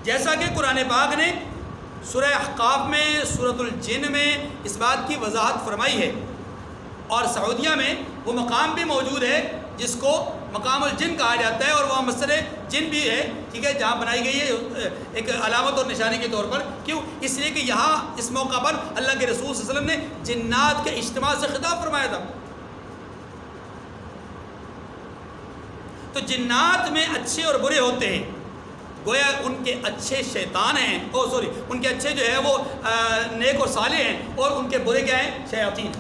جیسا کہ قرآن پاک نے سورہ احقاف میں، سورۃ الجن میں اس بات کی وضاحت فرمائی ہے، اور سعودیہ میں وہ مقام بھی موجود ہے جس کو مقام الجن کہا جاتا ہے، اور وہاں مسجد جن بھی ہے، ٹھیک ہے، جہاں بنائی گئی ہے ایک علامت اور نشانی کے طور پر. کیوں؟ اس لیے کہ یہاں اس موقع پر اللہ کے رسول صلی اللہ علیہ وسلم نے جنات کے اجتماع سے خطاب فرمایا تھا. تو جنات میں اچھے اور برے ہوتے ہیں، گویا ان کے اچھے شیطان ہیں، ان کے اچھے جو ہے وہ نیک اور صالح ہیں، اور ان کے برے کیا ہیں؟ شیاطین.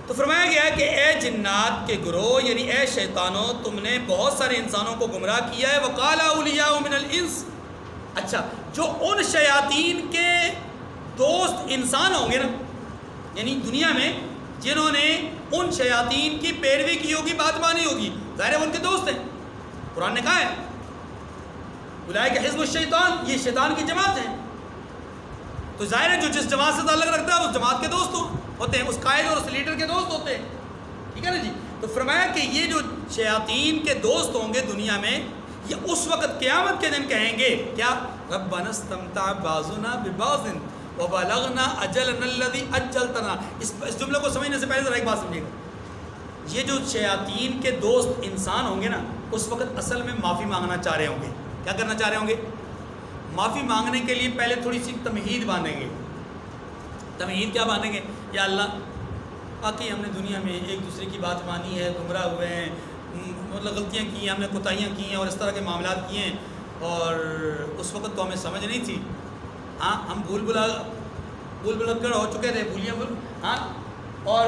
تو فرمایا گیا ہے کہ اے جنات کے گروہ، یعنی اے شیطانوں، تم نے بہت سارے انسانوں کو گمراہ کیا ہے. وَقَالَ أَوْلِيَاءُ مِنَ الْإِنسِ، اچھا جو ان شیاطین کے دوست انسان ہوں گے نا، یعنی دنیا میں جنہوں نے ان شیاطین کی پیروی کی ہوگی، بات مانی ہوگی، ظاہر ہے وہ ان کے دوست ہیں. قرآن نے کہا ہے اولئک حزب الشیطان، یہ شیطان کی جماعت ہے. تو ظاہر ہے جو جس جماعت سے تعلق رکھتا ہے اس جماعت کے دوست ہوتے ہیں، اس قائد اور اس لیڈر کے دوست ہوتے ہیں. ٹھیک ہے نا جی. تو فرمایا کہ یہ جو شیاطین کے دوست ہوں گے دنیا میں، یہ اس وقت قیامت کے دن کہیں گے کیا؟ ربنا استمتع بعضنا ببعض وبلغنا اجلنا الذی اجلتنا. اس جملے کو سمجھنے سے پہلے ذرا ایک بات سمجھیے گا. یہ جو شیاطین کے دوست انسان ہوں گے نا، اس وقت اصل میں معافی مانگنا چاہ رہے ہوں گے. کیا کرنا چاہ رہے ہوں گے؟ معافی مانگنے کے لیے پہلے تھوڑی سی تمہید باندھیں گے. تمہید کیا باندھیں گے؟ یا اللہ، باقی ہم نے دنیا میں ایک دوسرے کی بات مانی ہے، گمراہ ہوئے ہیں، مطلب غلطیاں کی ہیں، ہم نے کوتاہیاں کی ہیں اور اس طرح کے معاملات کیے ہیں، اور اس وقت تو ہمیں سمجھ نہیں تھی. ہاں ہم بھول بھلکڑ ہو چکے تھے، ہاں. اور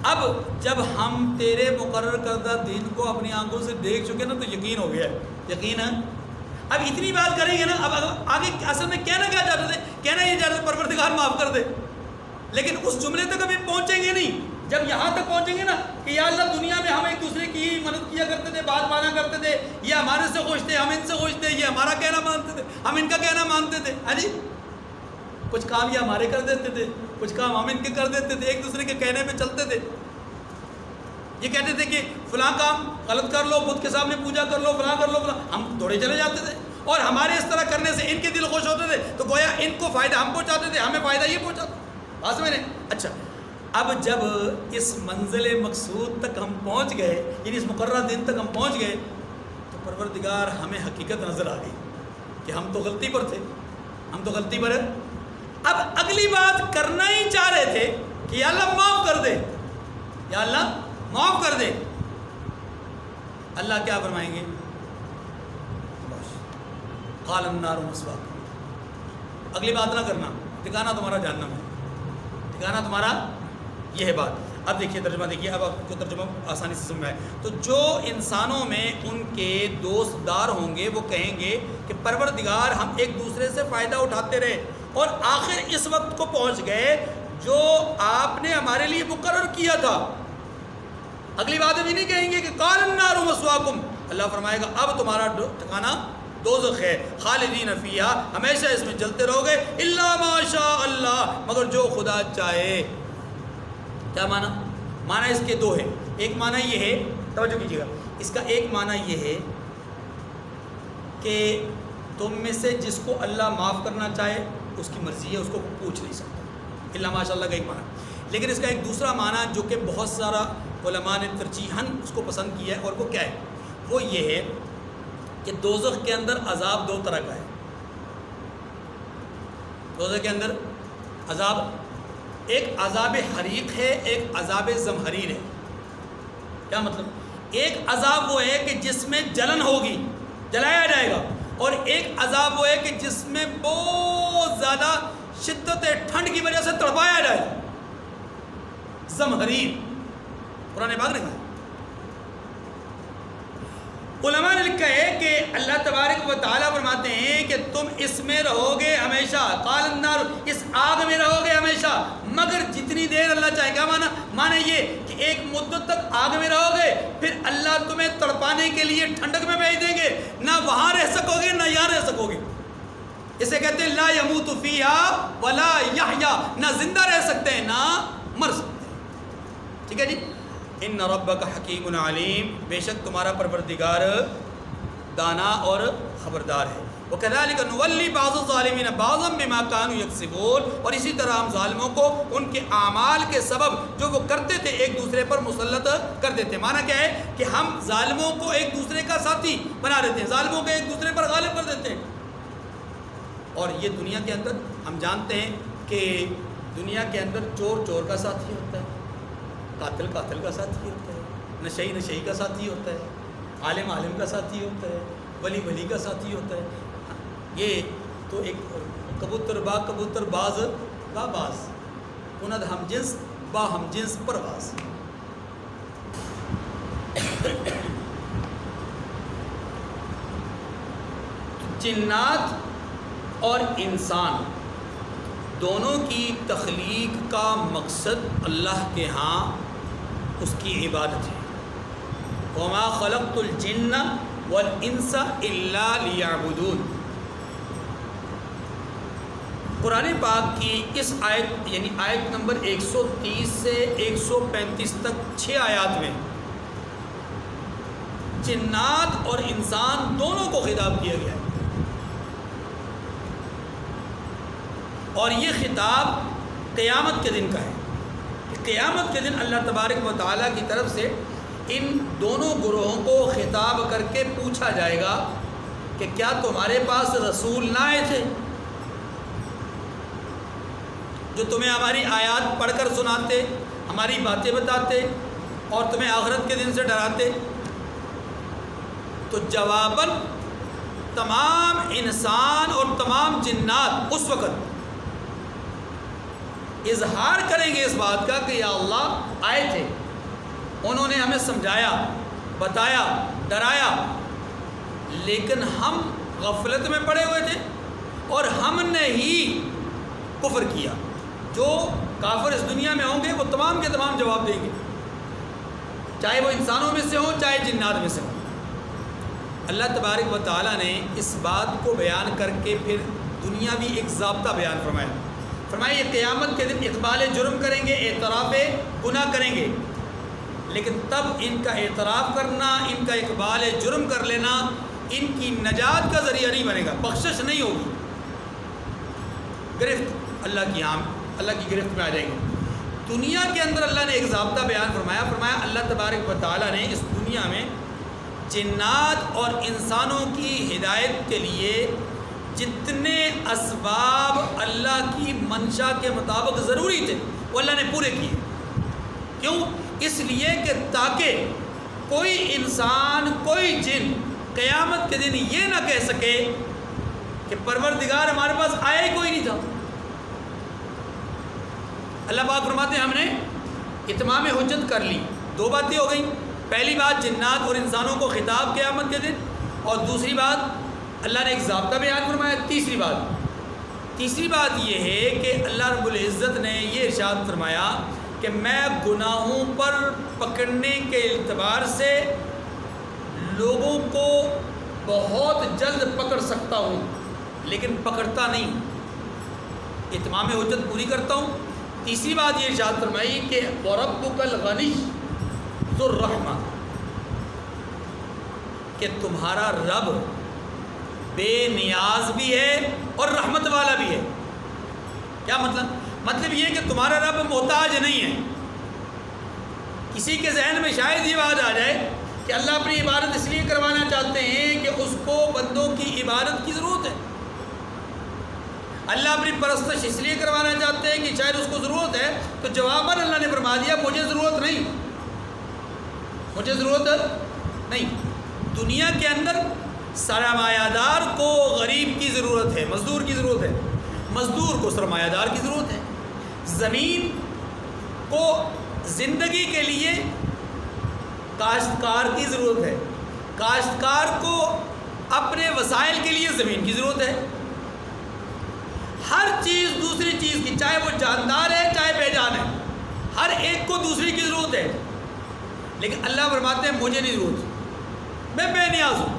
اب جب ہم تیرے مقرر کردہ دین کو اپنی آنکھوں سے دیکھ چکے نا تو یقین ہو گیا ہے. یقین ہے. اب اتنی بات کریں گے نا، اب آگے اصل میں کہنا کیا چاہتے تھے؟ کہنا یہ چاہتے تھے پروردگار معاف کر دے. لیکن اس جملے تک ابھی پہنچیں گے نہیں. جب یہاں تک پہنچیں گے نا کہ یا اللہ دنیا میں ہم ایک دوسرے کی مدد کیا کرتے تھے، بات مانا کرتے تھے، یہ ہمارے سے خوش تھے، ہم ان سے خوش تھے، یہ ہمارا کہنا مانتے تھے، ہم ان کا کہنا مانتے تھے. ہاں جی، کچھ کام یہ ہمارے کر دیتے تھے، کچھ کام ہم ان کے کر دیتے تھے، ایک دوسرے کے کہنے پہ چلتے تھے. یہ کہتے تھے کہ فلاں کام غلط کر لو، بدھ کے سامنے پوجا کر لو، فلاں کر لو، فلاں، ہم دوڑے چلے جاتے تھے. اور ہمارے اس طرح کرنے سے ان کے دل خوش ہوتے تھے، تو گویا ان کو فائدہ ہم پہنچاتے تھے، ہمیں فائدہ یہ پہنچاتے. بات سمجھ رہے ہیں؟ اچھا، اب جب اس منزل مقصود تک ہم پہنچ گئے، یعنی اس مقررہ دن تک ہم پہنچ گئے، تو پروردگار ہمیں حقیقت نظر آ گئی کہ ہم تو غلطی پر تھے، ہم تو غلطی پر ہیں. اب اگلی بات کرنا ہی چاہ رہے تھے کہ یا اللہ معاف کر دے، یا اللہ معاف کر دے. اللہ کیا فرمائیں گے؟ قال النار مثواکم. اگلی بات نہ کرنا، ٹھکانہ تمہارا جہنم ہے، ٹھکانہ تمہارا یہ ہے بات. اب دیکھیے ترجمہ، دیکھیے اب آپ کو ترجمہ آسانی سے سمجھ میں آئے. تو جو انسانوں میں ان کے دوست دار ہوں گے وہ کہیں گے کہ پروردگار ہم ایک دوسرے سے فائدہ اٹھاتے رہے اور آخر اس وقت کو پہنچ گئے جو آپ نے ہمارے لیے مقرر کیا تھا. اگلی بات ابھی نہیں کہیں گے کہ قال النار مثواکم. اللہ فرمائے گا اب تمہارا ٹھکانہ دوزخ ہے، خالدین فیہا، ہمیشہ اس میں جلتے رہو گے، الا ما شاء اللہ، مگر جو خدا چاہے. کیا معنی؟ معنی اس کے دو ہیں. ایک معنی یہ ہے، توجہ کیجیے گا، اس کا ایک معنی یہ ہے کہ تم میں سے جس کو اللہ معاف کرنا چاہے اس کی مرضی ہے، اس کو پوچھ نہیں سکتا. الا ماشاء اللہ کا ایک معنی. لیکن اس کا ایک دوسرا معنی جو کہ بہت سارا علماء نے ترجیحاً اس کو پسند کیا ہے، اور وہ کیا ہے؟ وہ یہ ہے کہ دوزخ کے اندر عذاب دو طرح کا ہے. دوزخ کے اندر عذاب، ایک عذاب حریق ہے، ایک عذاب زمہریر ہے. کیا مطلب؟ ایک عذاب وہ ہے کہ جس میں جلن ہوگی، جلایا جائے گا، اور ایک عذاب وہ ہے کہ جس میں بہت زیادہ شدت ٹھنڈ کی وجہ سے تڑپایا جائے گا. زمہریر قرآن پاک نے کہا. علماء نے لکھا ہے کہ اللہ تبارک و تعالیٰ فرماتے ہیں کہ تم اس میں رہو گے ہمیشہ، قال النار، اس آگ میں رہو گے ہمیشہ، مگر جتنی دیر اللہ چاہے. کیا معنی یہ کہ ایک مدت تک آگ میں رہو گے، پھر اللہ تمہیں تڑپانے کے لیے ٹھنڈک میں بھیج دیں گے، نہ وہاں رہ سکو گے نہ یہاں رہ سکو گے. اسے کہتے ہیں لا یموت فیہا ولا یحیا، نہ زندہ رہ سکتے ہیں نہ مر سکتے ہیں. ٹھیک ہے جی. ان ربک حکیم علیم، بے شک تمہارا پروردگار دانا اور خبردار ہے. وَكَذَلِكَ نُوَلِّي بَعْضَ الظَّالِمِينَ بَعْضًا بِمَا كَانُوا يَكْسِبُونَ، اور اسی طرح ہم ظالموں کو ان کے اعمال کے سبب جو وہ کرتے تھے ایک دوسرے پر مسلط کر دیتے ہیں۔ معنی کیا ہے کہ ہم ظالموں کو ایک دوسرے کا ساتھی بنا دیتے ہیں، ظالموں کو ایک دوسرے پر غالب کر دیتے ہیں۔ اور یہ دنیا کے اندر ہم جانتے ہیں کہ دنیا کے اندر چور چور کا ساتھی ہوتا ہے، قاتل قاتل کا ساتھی ہوتا ہے، نشئی نشئی کا ساتھی ہوتا ہے، عالم عالم کا ساتھی ہوتا ہے، ولی ولی کا ساتھی ہوتا ہے۔ یہ تو ایک کبوتر با کبوتر باز با باز، کند ہم جنس با ہم جنس پرواز۔ جنات اور انسان دونوں کی تخلیق کا مقصد اللہ کے ہاں اس کی عبادت ہے۔ وَمَا خَلَقْتُ الْجِنَّ وَالْإِنسَ إِلَّا لِيَعْبُدُونَ۔ قرآن پاک کی اس آیت یعنی آیت نمبر 130 سے 135 تک 6 آیات میں جنات اور انسان دونوں کو خطاب کیا گیا ہے، اور یہ خطاب قیامت کے دن کا ہے کہ قیامت کے دن اللہ تبارک و تعالیٰ کی طرف سے ان دونوں گروہوں کو خطاب کر کے پوچھا جائے گا کہ کیا تمہارے پاس رسول نہ آئے تھے جو تمہیں ہماری آیات پڑھ کر سناتے، ہماری باتیں بتاتے اور تمہیں آخرت کے دن سے ڈراتے؟ تو جواباً تمام انسان اور تمام جنات اس وقت اظہار کریں گے اس بات کا کہ یا اللہ آئے تھے، انہوں نے ہمیں سمجھایا، بتایا، ڈرایا، لیکن ہم غفلت میں پڑے ہوئے تھے اور ہم نے ہی کفر کیا۔ جو کافر اس دنیا میں ہوں گے وہ تمام کے تمام جواب دیں گے، چاہے وہ انسانوں میں سے ہوں چاہے جنات میں سے ہوں۔ اللہ تبارک و تعالیٰ نے اس بات کو بیان کر کے پھر دنیاوی ایک ضابطہ بیان فرمایا یہ قیامت کے دن اقبال جرم کریں گے، اعتراف گناہ کریں گے، لیکن تب ان کا اعتراف کرنا، ان کا اقبال جرم کر لینا ان کی نجات کا ذریعہ نہیں بنے گا، بخشش نہیں ہوگی، گرفت اللہ کی گرفت میں آ جائیں گے۔ دنیا کے اندر اللہ نے ایک ضابطہ بیان فرمایا اللہ تبارک و تعالیٰ نے اس دنیا میں جنات اور انسانوں کی ہدایت کے لیے جتنے اسباب اللہ کی منشا کے مطابق ضروری تھے وہ اللہ نے پورے کیے۔ کیوں؟ اس لیے کہ تاکہ کوئی انسان کوئی جن قیامت کے دن یہ نہ کہہ سکے کہ پروردگار ہمارے پاس آیا ہی کوئی نہیں تھا۔ اللہ پاک فرماتے ہیں ہم نے اتمام حجت کر لی۔ دو باتیں ہو گئیں، پہلی بات جنات اور انسانوں کو خطاب قیامت کے دن، اور دوسری بات اللہ نے ایک ضابطہ بیان فرمایا۔ تیسری بات یہ ہے کہ اللہ رب العزت نے یہ ارشاد فرمایا کہ میں گناہوں پر پکڑنے کے اعتبار سے لوگوں کو بہت جلد پکڑ سکتا ہوں لیکن پکڑتا نہیں، اتمام حجت پوری کرتا ہوں۔ تیسری بات یہ ارشاد فرمائی کہ وَرَبُّكَ الْغَنِيُّ ذُو الرَّحْمَةِ، کہ تمہارا رب بے نیاز بھی ہے اور رحمت والا بھی ہے۔ کیا مطلب یہ کہ تمہارا رب محتاج نہیں ہے۔ کسی کے ذہن میں شاید یہ بات آ جائے کہ اللہ اپنی عبادت اس لیے کروانا چاہتے ہیں کہ اس کو بندوں کی عبادت کی ضرورت ہے، اللہ اپنی پرستش اس لیے کروانا چاہتے ہیں کہ شاید اس کو ضرورت ہے۔ تو جواباً اللہ نے فرما دیا مجھے ضرورت نہیں۔ دنیا کے اندر سرمایہ دار کو غریب کی ضرورت ہے، مزدور کی ضرورت ہے، مزدور کو سرمایہ دار کی ضرورت ہے، زمین کو زندگی کے لیے کاشتکار کی ضرورت ہے، کاشتکار کو اپنے وسائل کے لیے زمین کی ضرورت ہے، ہر چیز دوسری چیز کی، چاہے وہ جاندار ہے چاہے بے جان ہے، ہر ایک کو دوسری کی ضرورت ہے۔ لیکن اللہ فرماتے ہیں مجھے نہیں ضرورت، میں بے نیاز ہوں۔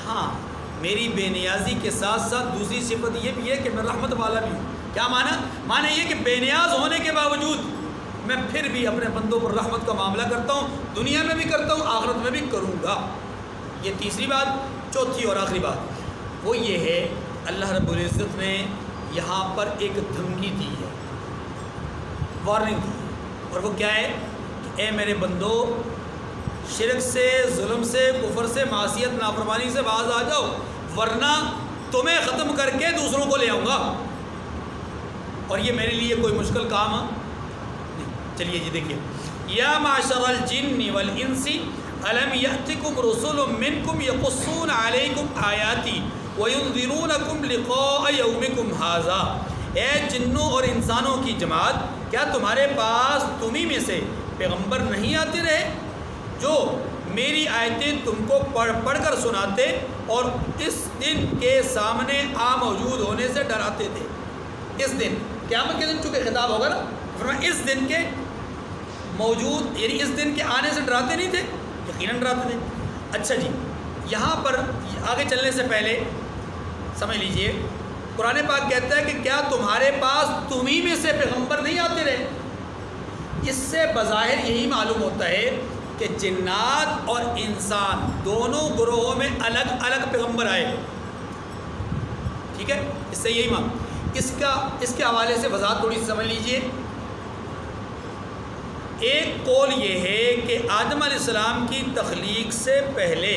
ہاں، میری بے نیازی کے ساتھ ساتھ دوسری صفت یہ بھی ہے کہ میں رحمت والا بھی ہوں۔ کیا معنی یہ کہ بے نیاز ہونے کے باوجود میں پھر بھی اپنے بندوں پر رحمت کا معاملہ کرتا ہوں، دنیا میں بھی کرتا ہوں، آخرت میں بھی کروں گا۔ یہ تیسری بات۔ چوتھی اور آخری بات وہ یہ ہے، اللہ رب العزت نے یہاں پر ایک دھمکی دی ہے، وارننگ دی ہے، اور وہ کیا ہے کہ اے میرے بندو، شرک سے، ظلم سے، کفر سے، معصیت، نافرمانی سے باز آ جاؤ، ورنہ تمہیں ختم کر کے دوسروں کو لے آؤں گا، اور یہ میرے لیے کوئی مشکل کام نہیں۔ چلیے جی دیکھیے، یا معشر الجن والانس الم یأتکم رسل منکم یقصون علیکم آیاتی وینذرونکم لقاء یومکم ھذا، اے جنوں اور انسانوں کی جماعت، کیا تمہارے پاس تمہیں میں سے پیغمبر نہیں آتے رہے جو میری آیتیں تم کو پڑھ کر سناتے اور اس دن کے سامنے موجود ہونے سے ڈراتے تھے؟ اس دن، قیامت کے دن چونکہ خطاب ہوگا نا، فرمایا اس دن کے موجود، یعنی اس دن کے آنے سے ڈراتے نہیں تھے؟ یقیناً ڈراتے تھے۔ اچھا جی، یہاں پر آگے چلنے سے پہلے سمجھ لیجئے، قرآن پاک کہتا ہے کہ کیا تمہارے پاس تمہیں میں سے پیغمبر نہیں آتے رہے؟ اس سے بظاہر یہی معلوم ہوتا ہے کہ جنات اور انسان دونوں گروہوں میں الگ الگ پیغمبر آئے، ٹھیک ہے؟ اس سے یہی معلوم، اس کے حوالے سے وضاحت تھوڑی سی سمجھ لیجئے۔ ایک قول یہ ہے کہ آدم علیہ السلام کی تخلیق سے پہلے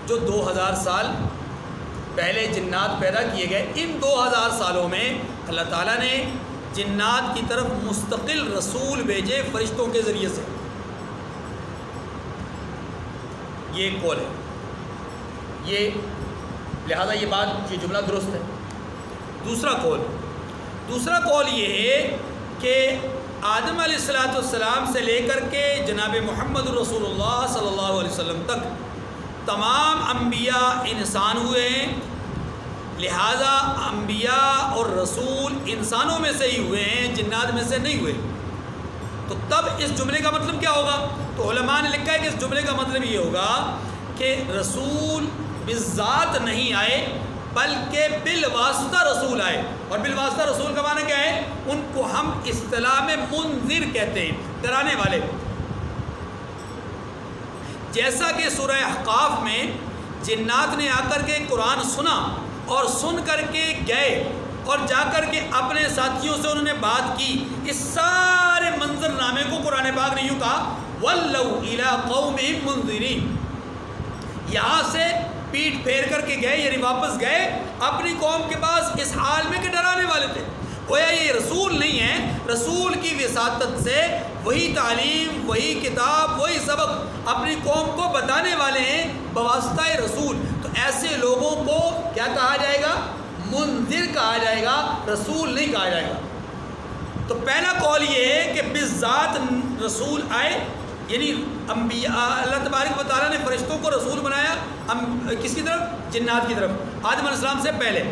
جو 2000 سال پہلے جنات پیدا کیے گئے، ان 2000 سالوں میں اللہ تعالیٰ نے جنات کی طرف مستقل رسول بھیجے فرشتوں کے ذریعے سے، یہ ایک قول ہے، یہ لہذا یہ بات، یہ جملہ درست ہے۔ دوسرا قول یہ ہے کہ آدم علیہ السلام سے لے کر کے جناب محمد رسول اللہ صلی اللہ علیہ وسلم تک تمام انبیاء انسان ہوئے ہیں، لہذا انبیاء اور رسول انسانوں میں سے ہی ہوئے ہیں، جنات میں سے نہیں ہوئے۔ تو تب اس جملے کا مطلب کیا ہوگا؟ تو علماء نے لکھا ہے کہ اس جملے کا مطلب یہ ہوگا کہ رسول بالذات نہیں آئے بلکہ بالواسطہ رسول آئے، اور بالواسطہ رسول کا معنی کیا ہے؟ ان کو ہم اصطلاح میں منذر کہتے ہیں، ڈرانے والے۔ جیسا کہ سورہ احقاف میں جنات نے آ کر کے قرآن سنا اور سن کر کے گئے اور جا کر کے اپنے ساتھیوں سے انہوں نے بات کی، اس سارے منظر نامے کو قرآن پاک نے یوں کہا وَلَّوْا إِلَىٰ قَوْمِهِم مُنذِرِينَ، یہاں سے پیٹ پھیر کر کے گئے، یعنی واپس گئے اپنی قوم کے پاس اس حال میں کہ ڈرانے والے تھے۔ گویا یہ رسول نہیں ہے، رسول کی وساطت سے وہی تعلیم، وہی کتاب، وہی سبق اپنی قوم کو بتانے والے ہیں بواسطہ رسول۔ تو ایسے لوگوں کو کیا کہا جائے گا؟ منذر کہا جائے گا، رسول نہیں کہا جائے گا۔ تو پہلا قول یہ ہے کہ بالذات رسول آئے، یعنی انبیاء، اللہ تبارک و تعالیٰ نے فرشتوں کو رسول بنایا، کس کی طرف؟ جنات کی طرف، آدم علیہ السلام سے پہلے،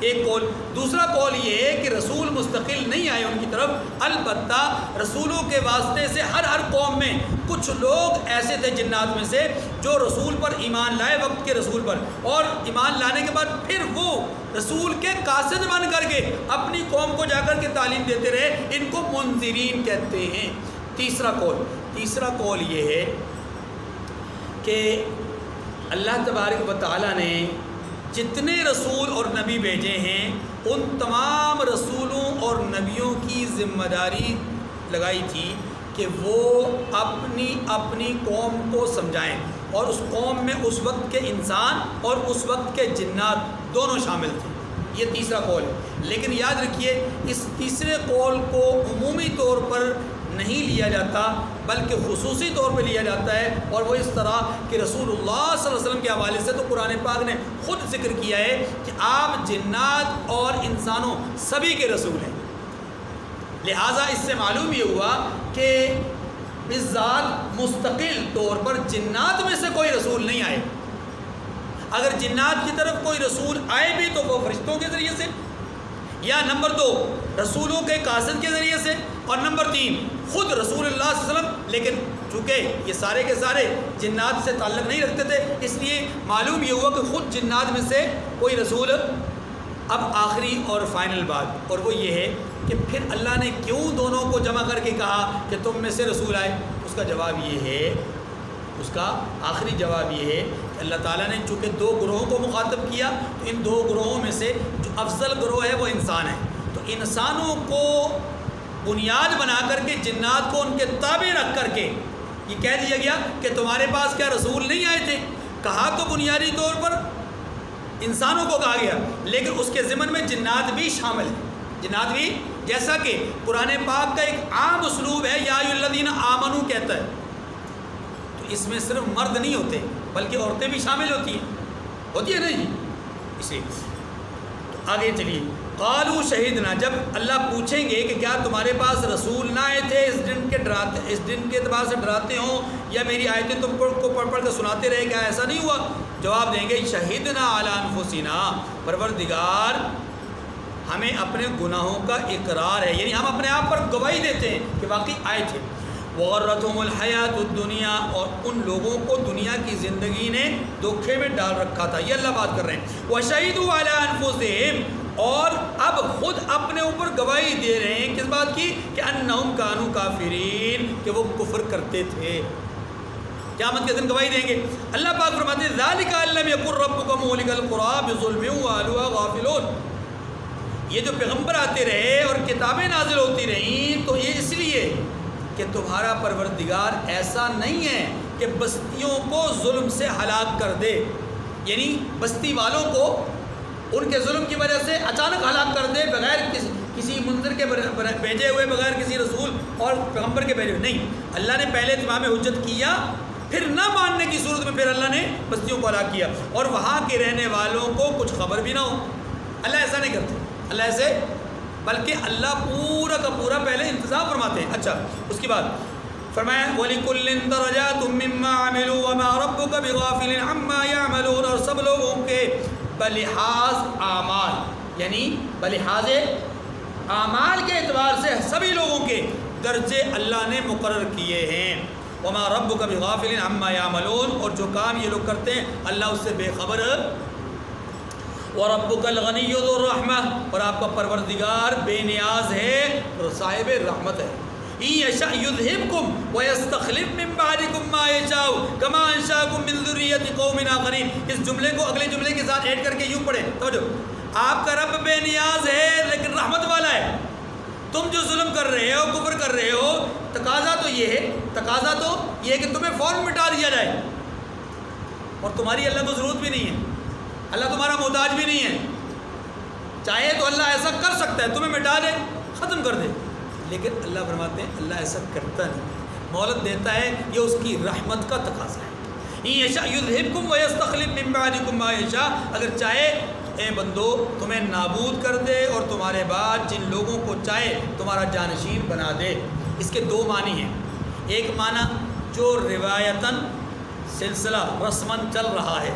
ایک قول۔ دوسرا قول یہ ہے کہ رسول مستقل نہیں آئے ان کی طرف، البتہ رسولوں کے واسطے سے ہر قوم میں کچھ لوگ ایسے تھے جنات میں سے جو رسول پر ایمان لائے، وقت کے رسول پر، اور ایمان لانے کے بعد پھر وہ رسول کے قاصد بن کر کے اپنی قوم کو جا کر کے تعلیم دیتے رہے، ان کو منذرین کہتے ہیں۔ تیسرا قول یہ ہے کہ اللہ تبارک و تعالیٰ نے جتنے رسول اور نبی بھیجے ہیں ان تمام رسولوں اور نبیوں کی ذمہ داری لگائی تھی کہ وہ اپنی قوم کو سمجھائیں، اور اس قوم میں اس وقت کے انسان اور اس وقت کے جنات دونوں شامل تھے۔ یہ تیسرا قول ہے، لیکن یاد رکھیے اس تیسرے قول کو عمومی طور پر نہیں لیا جاتا بلکہ خصوصی طور پہ لیا جاتا ہے، اور وہ اس طرح کہ رسول اللہ صلی اللہ علیہ وسلم کے حوالے سے تو قرآن پاک نے خود ذکر کیا ہے کہ آپ جنات اور انسانوں سبھی کے رسول ہیں۔ لہٰذا اس سے معلوم یہ ہوا کہ بالذات مستقل طور پر جنات میں سے کوئی رسول نہیں آئے۔ اگر جنات کی طرف کوئی رسول آئے بھی تو وہ فرشتوں کے ذریعے سے، یا نمبر 2 رسولوں کے قاصد کے ذریعے سے، اور نمبر 3 خود رسول اللہ صلی اللہ علیہ وسلم۔ لیکن چونکہ یہ سارے کے سارے جنات سے تعلق نہیں رکھتے تھے، اس لیے معلوم یہ ہوا کہ خود جنات میں سے کوئی رسول۔ اب آخری اور فائنل بات، اور وہ یہ ہے کہ پھر اللہ نے کیوں دونوں کو جمع کر کے کہا کہ تم میں سے رسول آئے؟ اس کا جواب یہ ہے اس کا آخری جواب یہ ہے کہ اللہ تعالیٰ نے چونکہ دو گروہوں کو مخاطب کیا تو ان دو گروہوں میں سے جو افضل گروہ ہے وہ انسان ہے، تو انسانوں کو بنیاد بنا کر کے جنات کو ان کے تابع رکھ کر کے یہ کہہ دیا گیا کہ تمہارے پاس کیا رسول نہیں آئے تھے؟ کہا تو بنیادی طور پر انسانوں کو کہا گیا، لیکن اس کے ضمن میں جنات بھی شامل ہیں، جنات بھی، جیسا کہ قرآن پاک کا ایک عام اسلوب ہے یا ایھا الذین آمنو کہتا ہے، تو اس میں صرف مرد نہیں ہوتے بلکہ عورتیں بھی شامل ہوتی ہیں نا جی، اسی تو آگے چلیے، قالوا شہدنا، جب اللہ پوچھیں گے کہ کیا تمہارے پاس رسول نہ آئے تھے اس دن کے اعتبار سے ڈراتے ہوں یا میری آیتیں تم کو پڑھ پڑھ کر سناتے رہے، کیا ایسا نہیں ہوا؟ جواب دیں گے شہدنا علی انفسنا، پروردگار ہمیں اپنے گناہوں کا اقرار ہے، یعنی ہم اپنے آپ پر گواہی دیتے ہیں کہ واقعی آئے تھے۔ وغرتہم الحیات الدنیا، اور ان لوگوں کو دنیا کی زندگی نے دھوکے میں ڈال رکھا تھا، یہ اللہ بات کر رہے ہیں۔ وشہدوا علی انفسہم، اور اب خود اپنے اوپر گواہی دے رہے ہیں کس بات کی؟ کہ انہم کانوا کافرین، کہ وہ کفر کرتے تھے، قیامت کے دن گواہی دیں گے۔ اللہ پاک فرماتے ہیں ذالک ان لم یکن ربک مہلک القری بظلم واہلھا غافلون، یہ جو پیغمبر آتے رہے اور کتابیں نازل ہوتی رہیں تو یہ اس لیے کہ تمہارا پروردگار ایسا نہیں ہے کہ بستیوں کو ظلم سے ہلاک کر دے، یعنی بستی والوں کو ان کے ظلم کی وجہ سے اچانک ہلاک کر دے بغیر کسی منذر کے بھیجے ہوئے، بغیر کسی رسول اور پیغمبر کے بھیجے ہوئے، نہیں، اللہ نے پہلے تمام حجت کیا، پھر نہ ماننے کی صورت میں پھر اللہ نے بستیوں کو ہلاک کیا، اور وہاں کے رہنے والوں کو کچھ خبر بھی نہ ہو۔ اللہ ایسا نہیں کرتے، اللہ ایسے، بلکہ اللہ پورا کا پورا پہلے انتظام فرماتے ہیں۔ اچھا، اس کے بعد فرمایا وَلِكُلٍّ دَرَجَاتٌ مِّمَّا عَمِلُوا وَمَا رَبُّكَ بِغَافِلٍ عَمَّا يَعْمَلُونَ، اور سب لوگوں کے بلحاظ اعمال، یعنی بلحاظ اعمال کے اعتبار سے سبھی لوگوں کے درجے اللہ نے مقرر کیے ہیں۔ وَمَا رَبُّكَ بِغَافِلٍ عَمَّا يَعْمَلُونَ، اور جو کام یہ لوگ کرتے ہیں اللہ اس سے بے خبر۔ وَرَبُّكَ الْغَنِيُّ ذُو الرَّحْمَةِ، اور آپ کا پروردگار بے نیاز ہے اور صاحب رحمت ہے۔ إِن يَشَأْ يُذْهِبْكُمْ وَيَسْتَخْلِفْ مِن بَعْدِكُم مَّا يَشَاءُ كَمَا أَنشَأَكُم مِّن ذُرِّيَّةِ قَوْمٍ آخَرِينَ، اس جملے کو اگلے جملے کے ساتھ ایڈ کر کے یوں پڑھیں، توجہ، آپ کا رب بے نیاز ہے لیکن رحمت والا ہے۔ تم جو ظلم کر رہے ہو، کفر کر رہے ہو، تقاضا تو یہ ہے کہ تمہیں فوراً مٹا دیا جائے، اور تمہاری اللہ کو ضرورت بھی نہیں ہے، اللہ تمہارا محتاج بھی نہیں ہے، چاہے تو اللہ ایسا کر سکتا ہے تمہیں مٹا دے، ختم کر دے، لیکن اللہ فرماتے ہیں اللہ ایسا کرتا نہیں، مہلت دیتا ہے، یہ اس کی رحمت کا تقاضا ہے۔ إِن يَشَأْ يُذْهِبْكُمْ وَيَسْتَخْلِفْ مِن بَعْدِكُم مَّا يَشَاءُ، اگر چاہے اے بندو تمہیں نابود کر دے اور تمہارے بعد جن لوگوں کو چاہے تمہارا جانشین بنا دے۔ اس کے دو معنی ہیں، ایک معنی جو روایتاً سلسلہ رسماً چل رہا ہے،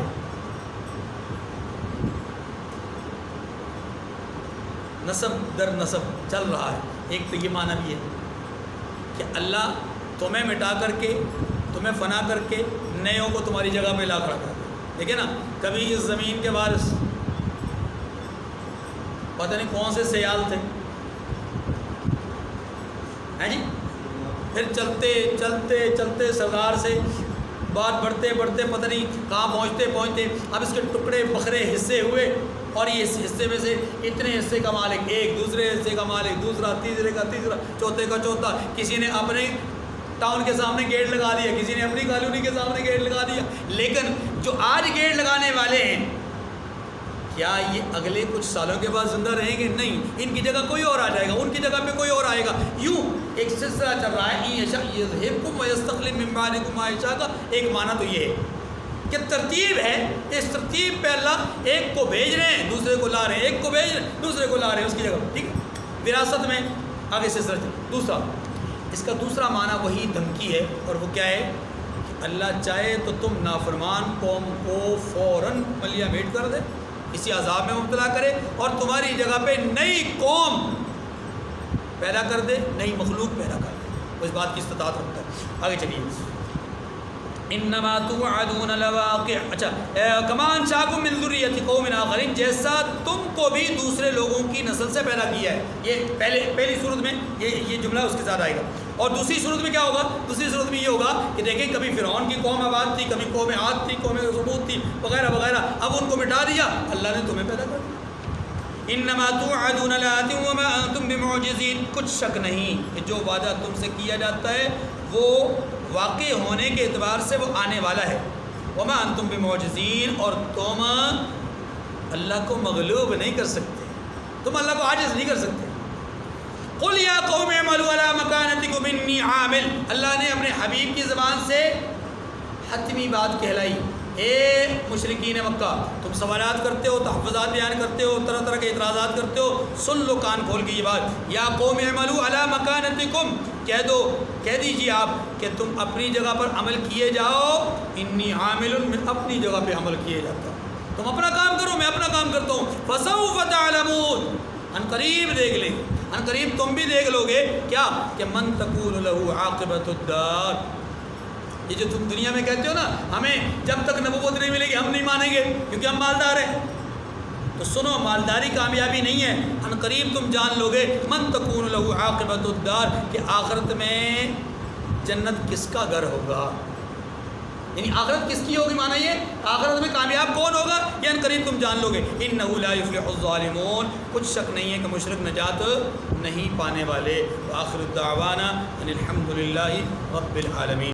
نسب در نسب چل رہا ہے، ایک تو یہ معنی بھی ہے کہ اللہ تمہیں مٹا کر کے، تمہیں فنا کر کے نئےوں کو تمہاری جگہ پہ لا کر رکھا ہے۔ دیکھیں نا، کبھی اس زمین کے وارث پتہ نہیں کون سے سیال تھے، ہیں جی، پھر چلتے چلتے چلتے سردار سے بات بڑھتے بڑھتے پتہ نہیں کہاں پہنچتے پہنچتے اب اس کے ٹکڑے بکھرے حصے ہوئے، اور یہ اس حصے میں سے اتنے حصے کا مالک ایک، دوسرے حصے کا مالک دوسرا، تیسرے کا تیسرا، چوتھے کا چوتھا، کسی نے اپنے ٹاؤن کے سامنے گیٹ لگا دیا، کسی نے اپنی کالونی کے سامنے گیٹ لگا دیا۔ لیکن جو آج گیٹ لگانے والے ہیں کیا یہ اگلے کچھ سالوں کے بعد زندہ رہیں گے؟ نہیں، ان کی جگہ کوئی اور آ جائے گا، ان کی جگہ پہ کوئی اور آئے گا، یوں ایک سلسلہ چل رہا ہے۔ إِن يَشَأْ يُذْهِبْكُمْ وَيَسْتَخْلِفْ مِن بَعْدِكُم مَّا يَشَاءُ کا ایک معنی تو یہ ہے کہ ترتیب ہے، اس ترتیب پہ اللہ ایک کو بھیج رہے ہیں دوسرے کو لا رہے ہیں، ایک کو بھیج رہے ہیں دوسرے کو لا رہے ہیں اس کی جگہ، ٹھیک ہے، وراثت میں آگے سلسلہ چل۔ دوسرا، اس کا دوسرا معنی وہی دھمکی ہے، اور وہ کیا ہے کہ اللہ چاہے تو تم نافرمان قوم کو فوراً ملیہ بھیٹ کر دے، اسی عذاب میں مبتلا کرے، اور تمہاری جگہ پہ نئی قوم پیدا کر دے، نئی مخلوق پیدا کر دے، وہ اس بات کی استطاعت رکھتا ہے۔ آگے چلیے، انما توعدون لواقع، اچھا، کما انشاکم من ذریۃ قوم آخرین، جیسا تم کو بھی دوسرے لوگوں کی نسل سے پیدا کیا ہے، یہ پہلی صورت میں یہ جملہ اس کے ساتھ آئے گا۔ اور دوسری صورت میں کیا ہوگا؟ دوسری صورت میں یہ ہوگا کہ دیکھیں کبھی فرعون کی قوم آباد تھی، کبھی قوم عاد تھی، قوم ثمود تھی وغیرہ وغیرہ، اب ان کو مٹا دیا، اللہ نے تمہیں پیدا کر دیا۔ انما توعدون لآت وما انتم بمعجزین، کچھ شک نہیں کہ جو وعدہ تم سے کیا جاتا ہے وہ واقع ہونے کے اعتبار سے وہ آنے والا ہے۔ وما انتم بمعجزین، اور تم اللہ کو مغلوب نہیں کر سکتے، تم اللہ کو عاجز نہیں کر سکتے۔ قل یا قوم اعملوا علی مکانتکم انی عامل، اللہ نے اپنے حبیب کی زبان سے حتمی بات کہلائی۔ اے مشرکین مکہ، تم سوالات کرتے ہو، تحفظات بیان کرتے ہو، طرح طرح کے اعتراضات کرتے ہو، سن لو کان کھول کے یہ بات۔ یا قوم اعملوا علی مکانتکم، کہہ دیجیے آپ کہ تم اپنی جگہ پر عمل کیے جاؤ، انی عامل، میں اپنی جگہ پہ عمل کیے جاتا ہوں، تم اپنا کام کرو میں اپنا کام کرتا ہوں۔ فسوف تعلمون، ان قریب دیکھ لیں، ان قریب تم بھی دیکھ لو گے کیا کہ من تکون له عاقبۃ الدار، یہ جو تم دنیا میں کہتے ہو نا ہمیں جب تک نبوت نہیں ملے گی ہم نہیں مانیں گے کیونکہ ہم مالدار ہیں، تو سنو مالداری کامیابی نہیں ہے، ان قریب تم جان لو گے من تکون له عاقبۃ الدار، کہ آخرت میں جنت کس کا گھر ہوگا، یعنی آخرت کس کی ہوگی، معنی یہ آخرت میں کامیاب کون ہوگا یہ ان قریب تم جان لو گے۔ انہ لا یفلح الظالمون، کچھ شک نہیں ہے کہ مشرک نجات نہیں پانے والے۔ وآخر الدعوانا ان الحمد للہ رب العالمین۔